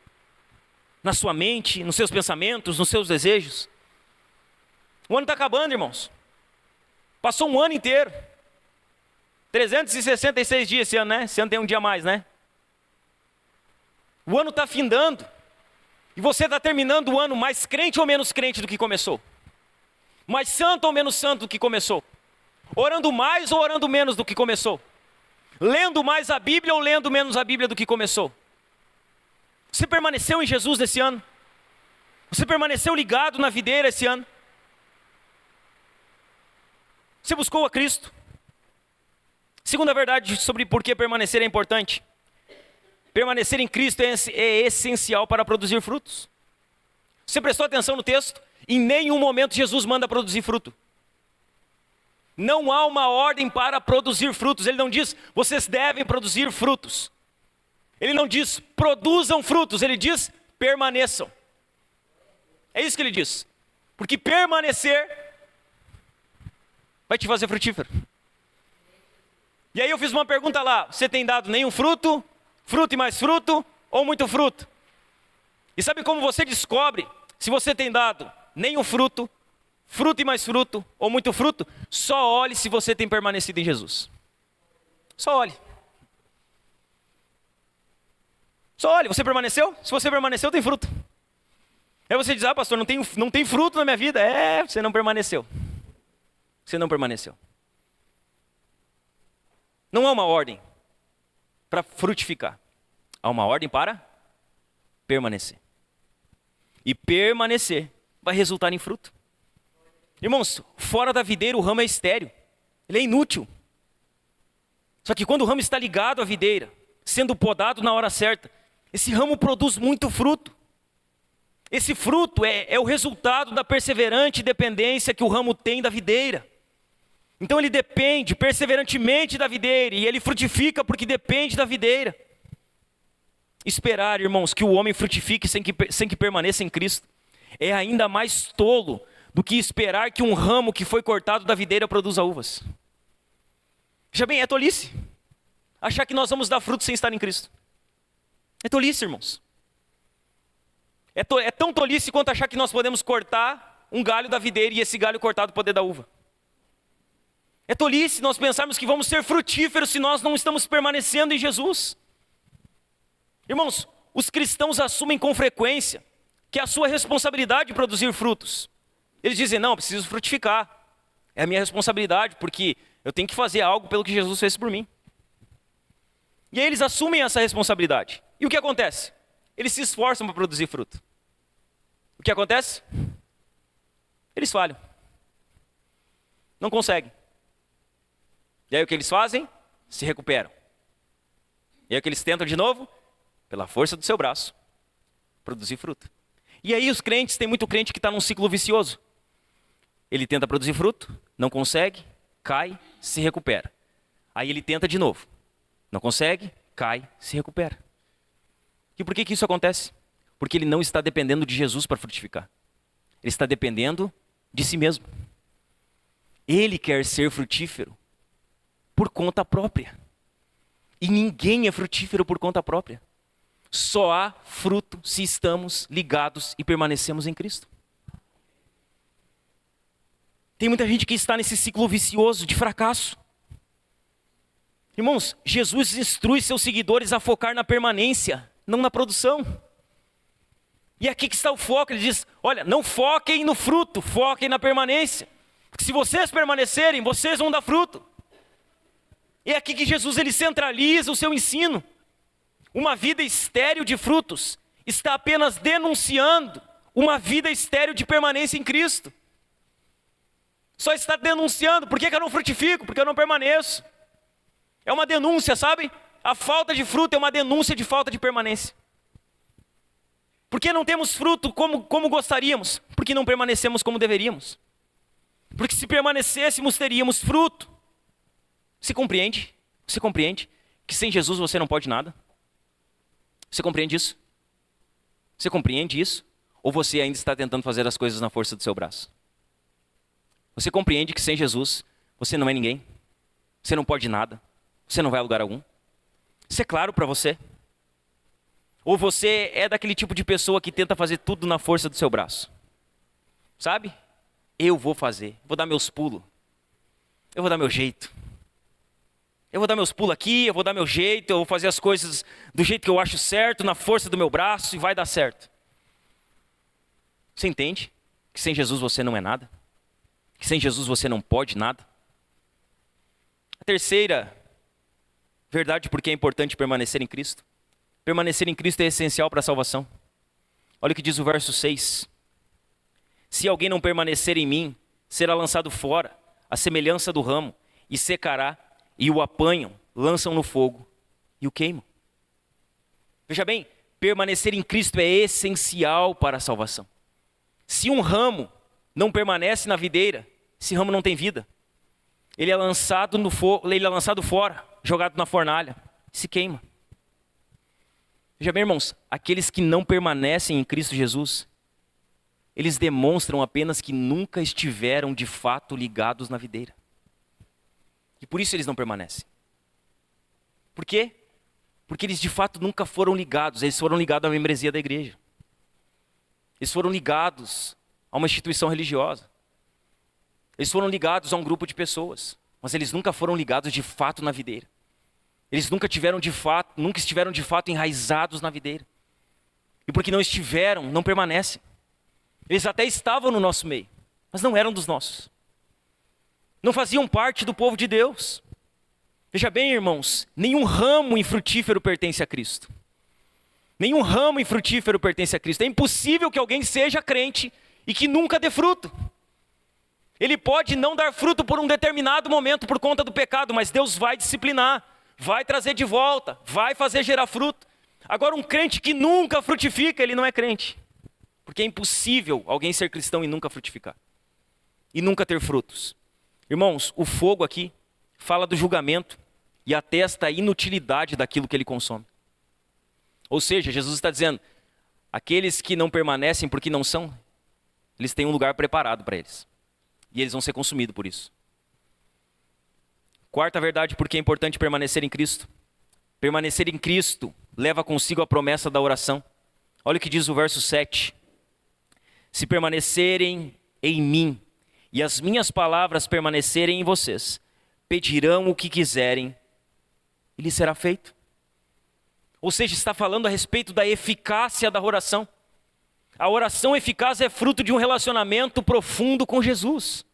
Na sua mente, nos seus pensamentos, nos seus desejos? O ano está acabando, irmãos. Passou um ano inteiro. 366 dias esse ano, né? Esse ano tem um dia a mais, né? O ano está findando. E você está terminando o ano mais crente ou menos crente do que começou? Mais santo ou menos santo do que começou? Orando mais ou orando menos do que começou? Lendo mais a Bíblia ou lendo menos a Bíblia do que começou? Você permaneceu em Jesus nesse ano? Você permaneceu ligado na videira esse ano? Você buscou a Cristo? Segunda verdade sobre por que permanecer é importante. Permanecer em Cristo é essencial para produzir frutos. Você prestou atenção no texto? Em nenhum momento Jesus manda produzir fruto. Não há uma ordem para produzir frutos. Ele não diz, vocês devem produzir frutos. Ele não diz, produzam frutos. Ele diz, permaneçam. É isso que ele diz. Porque permanecer vai te fazer frutífero. E aí eu fiz uma pergunta lá, você tem dado nenhum fruto, fruto e mais fruto, ou muito fruto? E sabe como você descobre se você tem dado nenhum fruto, fruto e mais fruto, ou muito fruto? Só olhe se você tem permanecido em Jesus. Só olhe. Só olhe, você permaneceu? Se você permaneceu, tem fruto. Aí você diz, pastor, não tem fruto na minha vida. Você não permaneceu. Você não permaneceu. Não há uma ordem para frutificar. Há uma ordem para permanecer. E permanecer vai resultar em fruto. Irmãos, fora da videira o ramo é estéril. Ele é inútil. Só que quando o ramo está ligado à videira, sendo podado na hora certa, esse ramo produz muito fruto. Esse fruto é o resultado da perseverante dependência que o ramo tem da videira. Então ele depende perseverantemente da videira e ele frutifica porque depende da videira. Esperar, irmãos, que o homem frutifique sem que permaneça em Cristo é ainda mais tolo do que esperar que um ramo que foi cortado da videira produza uvas. Veja bem, é tolice achar que nós vamos dar fruto sem estar em Cristo. É tolice, irmãos. É tão tolice quanto achar que nós podemos cortar um galho da videira e esse galho cortado poder dar uva. É tolice nós pensarmos que vamos ser frutíferos se nós não estamos permanecendo em Jesus. Irmãos, os cristãos assumem com frequência que é a sua responsabilidade produzir frutos. Eles dizem, não, eu preciso frutificar. É a minha responsabilidade, porque eu tenho que fazer algo pelo que Jesus fez por mim. E aí eles assumem essa responsabilidade. E o que acontece? Eles se esforçam para produzir fruto. O que acontece? Eles falham. Não conseguem. E aí o que eles fazem? Se recuperam. E aí o que eles tentam de novo? Pela força do seu braço, produzir fruto. E aí os crentes, tem muito crente que está num ciclo vicioso. Ele tenta produzir fruto, não consegue, cai, se recupera. Aí ele tenta de novo. Não consegue, cai, se recupera. E por que isso acontece? Porque ele não está dependendo de Jesus para frutificar. Ele está dependendo de si mesmo. Ele quer ser frutífero por conta própria. E ninguém é frutífero por conta própria. Só há fruto se estamos ligados e permanecemos em Cristo. Tem muita gente que está nesse ciclo vicioso de fracasso. Irmãos, Jesus instrui seus seguidores a focar na permanência, não na produção. E aqui que está o foco, ele diz, olha, não foquem no fruto, foquem na permanência. Porque se vocês permanecerem, vocês vão dar fruto. E é aqui que Jesus ele centraliza o seu ensino. Uma vida estéril de frutos está apenas denunciando uma vida estéril de permanência em Cristo. Só está denunciando, por que eu não frutifico? Porque eu não permaneço. É uma denúncia, sabe? A falta de fruto é uma denúncia de falta de permanência. Por que não temos fruto como gostaríamos? Porque não permanecemos como deveríamos. Porque se permanecêssemos, teríamos fruto. Você compreende? Você compreende que sem Jesus você não pode nada? Você compreende isso? Você compreende isso? Ou você ainda está tentando fazer as coisas na força do seu braço? Você compreende que sem Jesus você não é ninguém? Você não pode nada? Você não vai a lugar algum? Isso é claro para você? Ou você é daquele tipo de pessoa que tenta fazer tudo na força do seu braço? Sabe? Eu vou fazer, vou dar meus pulos. Eu vou dar meu jeito. Eu vou dar meus pulos aqui, eu vou dar meu jeito, eu vou fazer as coisas do jeito que eu acho certo, na força do meu braço e vai dar certo. Você entende que sem Jesus você não é nada? Que sem Jesus você não pode nada? A terceira verdade porque é importante permanecer em Cristo. Permanecer em Cristo é essencial para a salvação. Olha o que diz o verso 6. Se alguém não permanecer em mim, será lançado fora, à semelhança do ramo, e secará, e o apanham, lançam no fogo e o queimam. Veja bem, permanecer em Cristo é essencial para a salvação. Se um ramo não permanece na videira, esse ramo não tem vida. Ele é lançado fora, jogado na fornalha, se queima. Veja bem, irmãos, aqueles que não permanecem em Cristo Jesus, eles demonstram apenas que nunca estiveram de fato ligados na videira. E por isso eles não permanecem. Por quê? Porque eles de fato nunca foram ligados, eles foram ligados à membresia da igreja. Eles foram ligados a uma instituição religiosa. Eles foram ligados a um grupo de pessoas, mas eles nunca foram ligados de fato na videira. Eles nunca estiveram de fato enraizados na videira. E porque não estiveram, não permanecem. Eles até estavam no nosso meio, mas não eram dos nossos. Não faziam parte do povo de Deus. Veja bem, irmãos, nenhum ramo infrutífero pertence a Cristo. Nenhum ramo infrutífero pertence a Cristo. É impossível que alguém seja crente e que nunca dê fruto. Ele pode não dar fruto por um determinado momento por conta do pecado, mas Deus vai disciplinar, vai trazer de volta, vai fazer gerar fruto. Agora, um crente que nunca frutifica, ele não é crente. Porque é impossível alguém ser cristão e nunca frutificar. E nunca ter frutos. Irmãos, o fogo aqui fala do julgamento e atesta a inutilidade daquilo que ele consome. Ou seja, Jesus está dizendo, aqueles que não permanecem porque não são, eles têm um lugar preparado para eles. E eles vão ser consumidos por isso. Quarta verdade, porque é importante permanecer em Cristo. Permanecer em Cristo leva consigo a promessa da oração. Olha o que diz o verso 7. Se permanecerem em mim e as minhas palavras permanecerem em vocês, pedirão o que quiserem e lhes será feito. Ou seja, está falando a respeito da eficácia da oração. A oração eficaz é fruto de um relacionamento profundo com Jesus.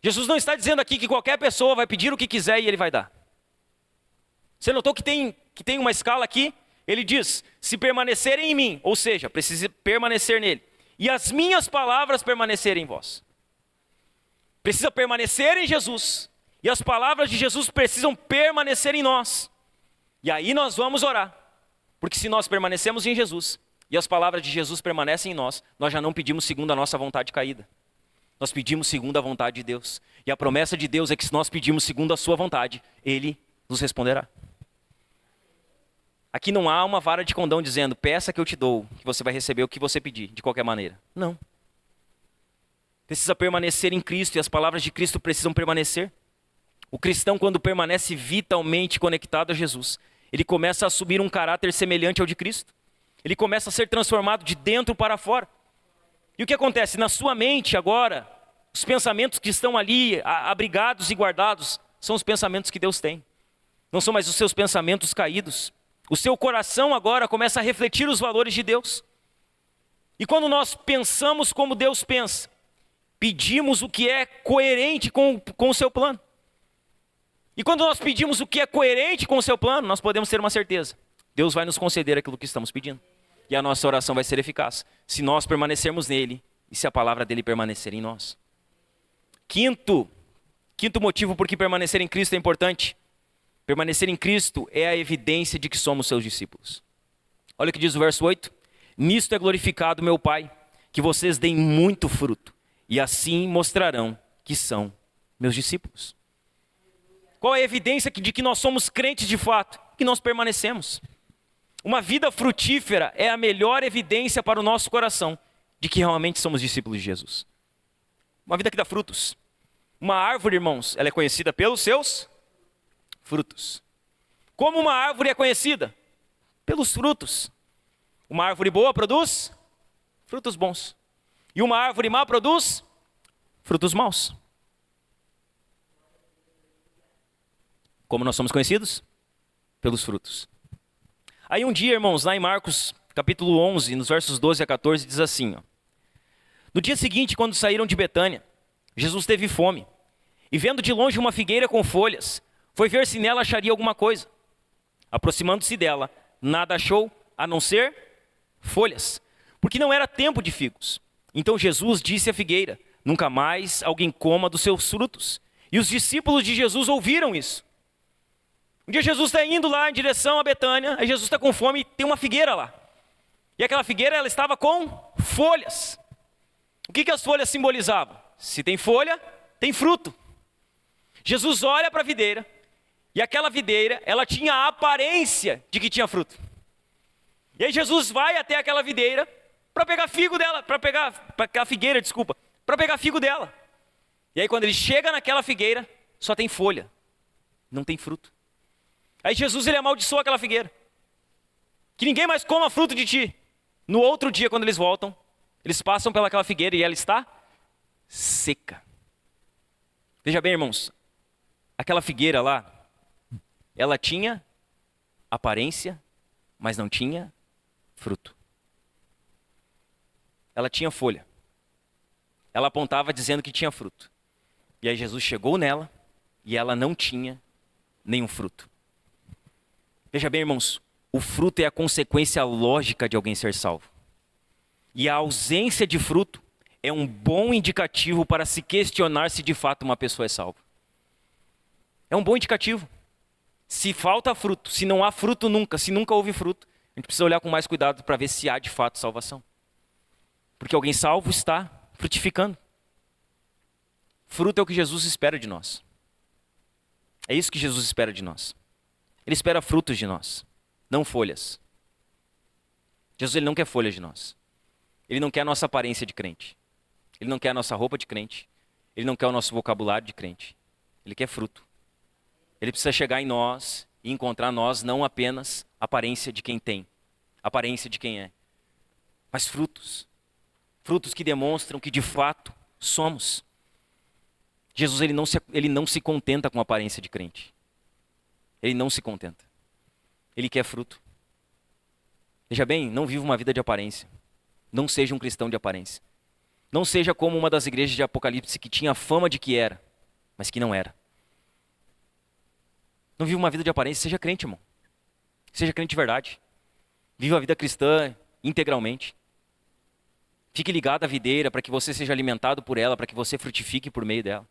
Jesus não está dizendo aqui que qualquer pessoa vai pedir o que quiser e ele vai dar. Você notou que tem uma escala aqui? Ele diz, se permanecerem em mim, ou seja, precisa permanecer nele. E as minhas palavras permanecerem em vós. Precisa permanecer em Jesus. E as palavras de Jesus precisam permanecer em nós. E aí nós vamos orar. Porque se nós permanecemos em Jesus, e as palavras de Jesus permanecem em nós, nós já não pedimos segundo a nossa vontade caída. Nós pedimos segundo a vontade de Deus. E a promessa de Deus é que se nós pedimos segundo a sua vontade, Ele nos responderá. Aqui não há uma vara de condão dizendo, peça que eu te dou, que você vai receber o que você pedir, de qualquer maneira. Não. Precisa permanecer em Cristo e as palavras de Cristo precisam permanecer. O cristão, quando permanece vitalmente conectado a Jesus, ele começa a assumir um caráter semelhante ao de Cristo. Ele começa a ser transformado de dentro para fora. E o que acontece? Na sua mente agora, os pensamentos que estão ali abrigados e guardados, são os pensamentos que Deus tem. Não são mais os seus pensamentos caídos. O seu coração agora começa a refletir os valores de Deus. E quando nós pensamos como Deus pensa, pedimos o que é coerente com o seu plano. E quando nós pedimos o que é coerente com o seu plano, nós podemos ter uma certeza. Deus vai nos conceder aquilo que estamos pedindo. E a nossa oração vai ser eficaz, se nós permanecermos nele e se a palavra dele permanecer em nós. Quinto motivo por que permanecer em Cristo é importante. Permanecer em Cristo é a evidência de que somos seus discípulos. Olha o que diz o verso 8. Nisto é glorificado meu Pai, que vocês deem muito fruto, e assim mostrarão que são meus discípulos. Qual é a evidência de que nós somos crentes de fato? Que nós permanecemos. Uma vida frutífera é a melhor evidência para o nosso coração de que realmente somos discípulos de Jesus. Uma vida que dá frutos. Uma árvore, irmãos, ela é conhecida pelos seus frutos. Como uma árvore é conhecida? Pelos frutos. Uma árvore boa produz frutos bons. E uma árvore má produz frutos maus. Como nós somos conhecidos? Pelos frutos. Aí um dia, irmãos, lá em Marcos, capítulo 11, nos versos 12 a 14, diz assim, ó. No dia seguinte, quando saíram de Betânia, Jesus teve fome. E vendo de longe uma figueira com folhas, foi ver se nela acharia alguma coisa. Aproximando-se dela, nada achou, a não ser folhas, porque não era tempo de figos. Então Jesus disse à figueira, nunca mais alguém coma dos seus frutos. E os discípulos de Jesus ouviram isso. Um dia Jesus está indo lá em direção a Betânia, aí Jesus está com fome e tem uma figueira lá. E aquela figueira, ela estava com folhas. O que as folhas simbolizavam? Se tem folha, tem fruto. Jesus olha para a videira, e aquela videira, ela tinha a aparência de que tinha fruto. E aí Jesus vai até aquela videira para pegar figo dela, para pegar a figueira, para pegar figo dela. E aí quando ele chega naquela figueira, só tem folha, não tem fruto. Aí Jesus, ele amaldiçoa aquela figueira. Que ninguém mais coma fruto de ti. No outro dia, quando eles voltam, eles passam pelaquela figueira e ela está seca. Veja bem, irmãos, aquela figueira lá, ela tinha aparência, mas não tinha fruto. Ela tinha folha. Ela apontava dizendo que tinha fruto. E aí Jesus chegou nela e ela não tinha nenhum fruto. Veja bem, irmãos, o fruto é a consequência lógica de alguém ser salvo. E a ausência de fruto é um bom indicativo para se questionar se de fato uma pessoa é salva. É um bom indicativo. Se falta fruto, se não há fruto nunca, se nunca houve fruto, a gente precisa olhar com mais cuidado para ver se há de fato salvação. Porque alguém salvo está frutificando. Fruto é o que Jesus espera de nós. É isso que Jesus espera de nós. Ele espera frutos de nós, não folhas. Jesus, ele não quer folhas de nós. Ele não quer a nossa aparência de crente. Ele não quer a nossa roupa de crente. Ele não quer o nosso vocabulário de crente. Ele quer fruto. Ele precisa chegar em nós e encontrar nós não apenas aparência de quem tem, aparência de quem é, mas frutos. Frutos que demonstram que de fato somos. Jesus, ele não se contenta com a aparência de crente. Ele não se contenta. Ele quer fruto. Veja bem, não viva uma vida de aparência. Não seja um cristão de aparência. Não seja como uma das igrejas de Apocalipse que tinha fama de que era, mas que não era. Não viva uma vida de aparência, seja crente, irmão. Seja crente de verdade. Viva a vida cristã integralmente. Fique ligado à videira para que você seja alimentado por ela, para que você frutifique por meio dela.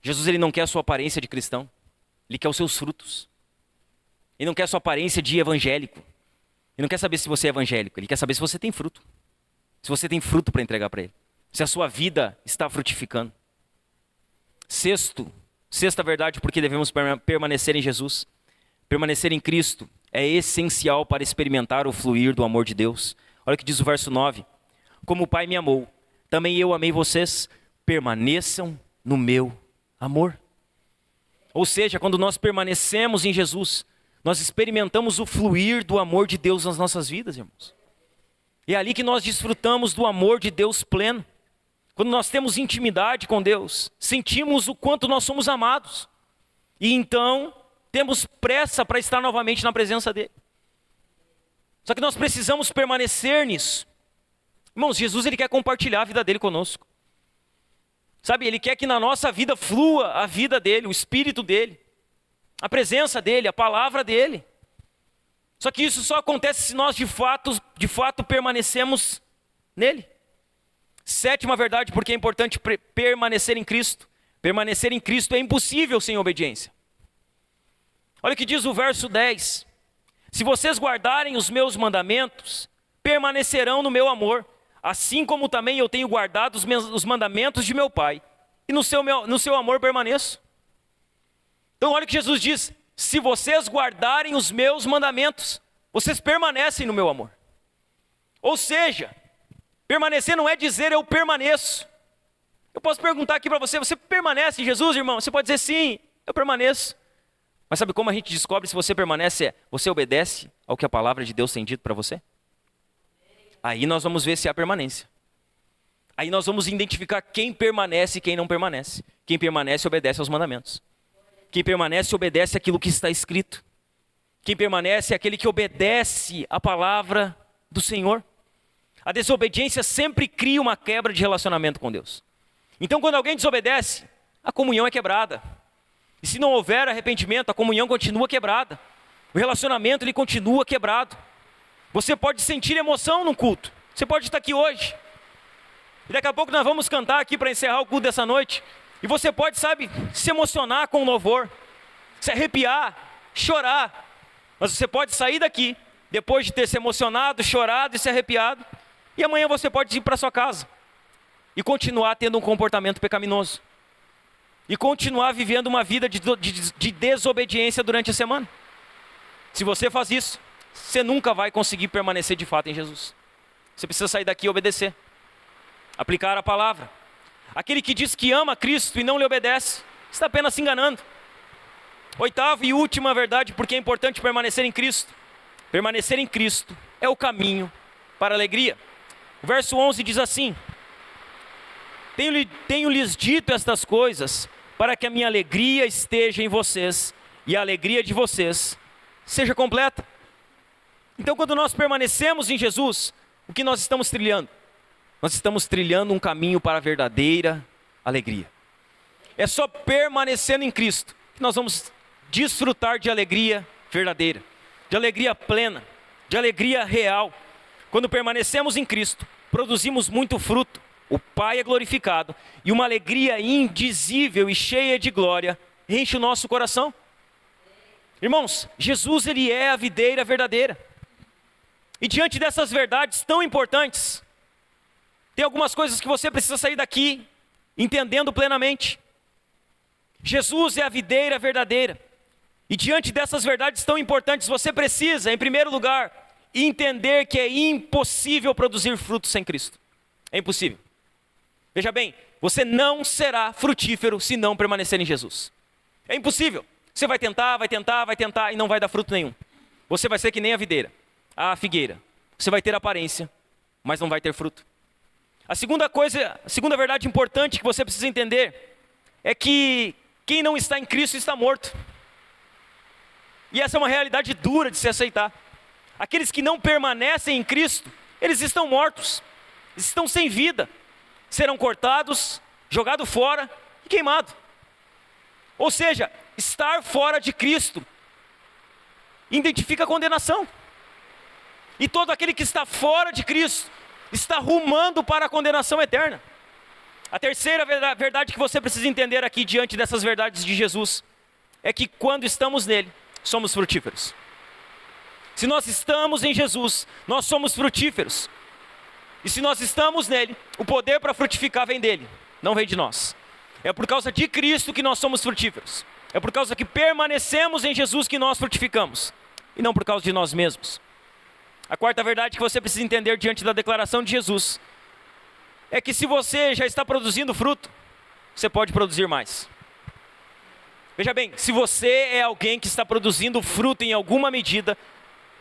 Jesus, ele não quer a sua aparência de cristão. Ele quer os seus frutos. Ele não quer a sua aparência de evangélico. Ele não quer saber se você é evangélico. Ele quer saber se você tem fruto. Se você tem fruto para entregar para ele. Se a sua vida está frutificando. Sexta verdade, porque devemos permanecer em Jesus. Permanecer em Cristo é essencial para experimentar o fluir do amor de Deus. Olha o que diz o verso 9. Como o Pai me amou, também eu amei vocês. Permaneçam no meu amor. Ou seja, quando nós permanecemos em Jesus, nós experimentamos o fluir do amor de Deus nas nossas vidas, irmãos. E é ali que nós desfrutamos do amor de Deus pleno. Quando nós temos intimidade com Deus, sentimos o quanto nós somos amados. E então, temos pressa para estar novamente na presença dEle. Só que nós precisamos permanecer nisso. Irmãos, Jesus, ele quer compartilhar a vida dele conosco. Sabe, ele quer que na nossa vida flua a vida dele, o espírito dele, a presença dele, a palavra dele. Só que isso só acontece se nós de fato permanecemos nele. Sétima verdade, porque é importante permanecer em Cristo. Permanecer em Cristo é impossível sem obediência. Olha o que diz o verso 10. Se vocês guardarem os meus mandamentos, permanecerão no meu amor, assim como também eu tenho guardado os mandamentos de meu Pai, e no seu amor permaneço. Então olha o que Jesus diz: se vocês guardarem os meus mandamentos, vocês permanecem no meu amor. Ou seja, permanecer não é dizer eu permaneço. Eu posso perguntar aqui para você, você permanece em Jesus, irmão? Você pode dizer sim, eu permaneço. Mas sabe como a gente descobre se você permanece? Você obedece ao que a palavra de Deus tem dito para você? Aí nós vamos ver se há permanência. Aí nós vamos identificar quem permanece e quem não permanece. Quem permanece obedece aos mandamentos. Quem permanece obedece aquilo que está escrito. Quem permanece é aquele que obedece a palavra do Senhor. A desobediência sempre cria uma quebra de relacionamento com Deus. Então quando alguém desobedece, a comunhão é quebrada. E se não houver arrependimento, a comunhão continua quebrada. O relacionamento ele continua quebrado. Você pode sentir emoção no culto. Você pode estar aqui hoje. E daqui a pouco nós vamos cantar aqui para encerrar o culto dessa noite. E você pode, se emocionar com o louvor. Se arrepiar, chorar. Mas você pode sair daqui, depois de ter se emocionado, chorado e se arrepiado. E amanhã você pode ir para sua casa. e continuar tendo um comportamento pecaminoso. E continuar vivendo uma vida de desobediência durante a semana. Se você faz isso, você nunca vai conseguir permanecer de fato em Jesus. Você precisa sair daqui e obedecer. Aplicar a palavra. Aquele que diz que ama Cristo e não lhe obedece, está apenas se enganando. Oitava e última verdade, porque é importante permanecer em Cristo. Permanecer em Cristo é o caminho para a alegria. O verso 11 diz assim: Tenho-lhes dito estas coisas, para que a minha alegria esteja em vocês, e a alegria de vocês seja completa. Então, quando nós permanecemos em Jesus, o que nós estamos trilhando? Nós estamos trilhando um caminho para a verdadeira alegria. É só permanecendo em Cristo que nós vamos desfrutar de alegria verdadeira, de alegria plena, de alegria real. Quando permanecemos em Cristo, produzimos muito fruto, o Pai é glorificado, e uma alegria indizível e cheia de glória enche o nosso coração. Irmãos, Jesus, Ele é a videira verdadeira. E diante dessas verdades tão importantes, tem algumas coisas que você precisa sair daqui entendendo plenamente. Jesus é a videira verdadeira. E diante dessas verdades tão importantes, você precisa, em primeiro lugar, entender que é impossível produzir frutos sem Cristo. É impossível. Veja bem, você não será frutífero se não permanecer em Jesus. É impossível. Você vai tentar e não vai dar fruto nenhum. Você vai ser que nem a videira, a figueira. Você vai ter aparência, mas não vai ter fruto. A segunda verdade importante que você precisa entender é que quem não está em Cristo está morto. E essa é uma realidade dura de se aceitar. Aqueles que não permanecem em Cristo, eles estão mortos, eles estão sem vida, serão cortados, jogados fora e queimados. Ou seja, estar fora de Cristo identifica a condenação. E todo aquele que está fora de Cristo está rumando para a condenação eterna. A terceira verdade que você precisa entender aqui diante dessas verdades de Jesus é que quando estamos nele, somos frutíferos. Se nós estamos em Jesus, nós somos frutíferos. E se nós estamos nele, o poder para frutificar vem dele, não vem de nós. É por causa de Cristo que nós somos frutíferos. É por causa que permanecemos em Jesus que nós frutificamos, e não por causa de nós mesmos. A quarta verdade que você precisa entender diante da declaração de Jesus é que se você já está produzindo fruto, você pode produzir mais. Veja bem, se você é alguém que está produzindo fruto em alguma medida,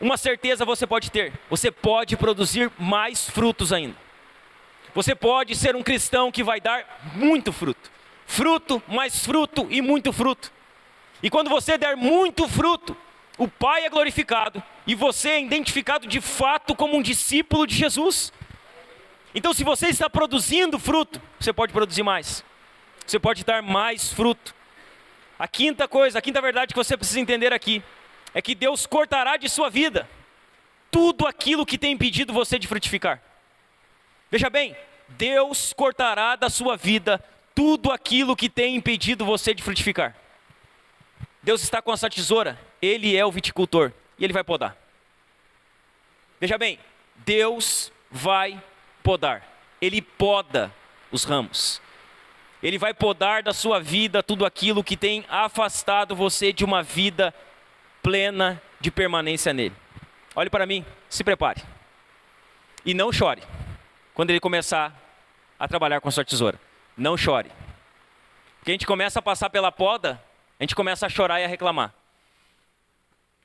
uma certeza você pode ter: você pode produzir mais frutos ainda. Você pode ser um cristão que vai dar muito fruto. Fruto, mais fruto e muito fruto. E quando você der muito fruto, o Pai é glorificado e você é identificado de fato como um discípulo de Jesus. Então, se você está produzindo fruto, você pode produzir mais. Você pode dar mais fruto. A quinta verdade que você precisa entender aqui é que Deus cortará de sua vida tudo aquilo que tem impedido você de frutificar. Veja bem, Deus cortará da sua vida tudo aquilo que tem impedido você de frutificar. Deus está com essa tesoura, Ele é o viticultor e Ele vai podar. Veja bem, Deus vai podar, Ele poda os ramos. Ele vai podar da sua vida tudo aquilo que tem afastado você de uma vida plena de permanência nele. Olhe para mim, se prepare. E não chore quando Ele começar a trabalhar com a sua tesoura. Não chore. Porque a gente começa a passar pela poda, a gente começa a chorar e a reclamar.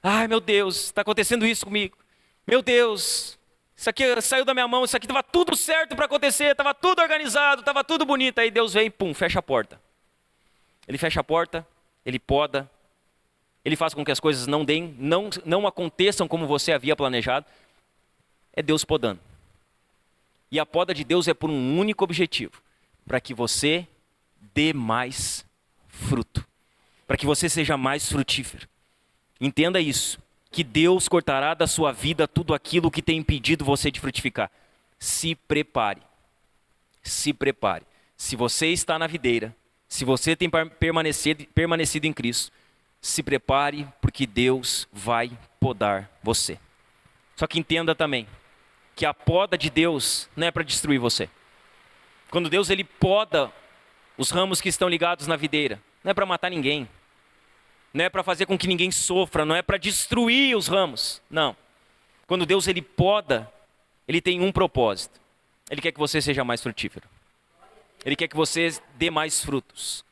Ai, meu Deus, está acontecendo isso comigo. Meu Deus, isso aqui saiu da minha mão, isso aqui estava tudo certo para acontecer, estava tudo organizado, estava tudo bonito. Aí Deus vem e pum, fecha a porta. Ele fecha a porta, Ele poda, Ele faz com que as coisas não aconteçam como você havia planejado. É Deus podando. E a poda de Deus é por um único objetivo: para que você dê mais fruto, para que você seja mais frutífero. Entenda isso, que Deus cortará da sua vida tudo aquilo que tem impedido você de frutificar. Se prepare, se prepare. Se você está na videira, se você tem permanecido em Cristo, se prepare, porque Deus vai podar você. Só que entenda também que a poda de Deus não é para destruir você. Quando Deus ele poda os ramos que estão ligados na videira, não é para matar ninguém, não é para fazer com que ninguém sofra, não é para destruir os ramos, não. Quando Deus ele poda, ele tem um propósito. Ele quer que você seja mais frutífero. Ele quer que você dê mais frutos.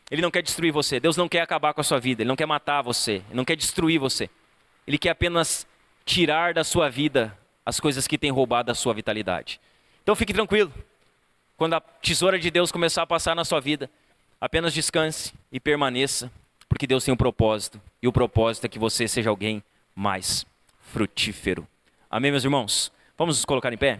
Ele não quer destruir você. Deus não quer acabar com a sua vida. Ele não quer matar você. Ele não quer destruir você. Ele quer apenas tirar da sua vida as coisas que têm roubado a sua vitalidade. Então fique tranquilo. Quando a tesoura de Deus começar a passar na sua vida, apenas descanse e permaneça, porque Deus tem um propósito. E o propósito é que você seja alguém mais frutífero. Amém, meus irmãos? Vamos nos colocar em pé?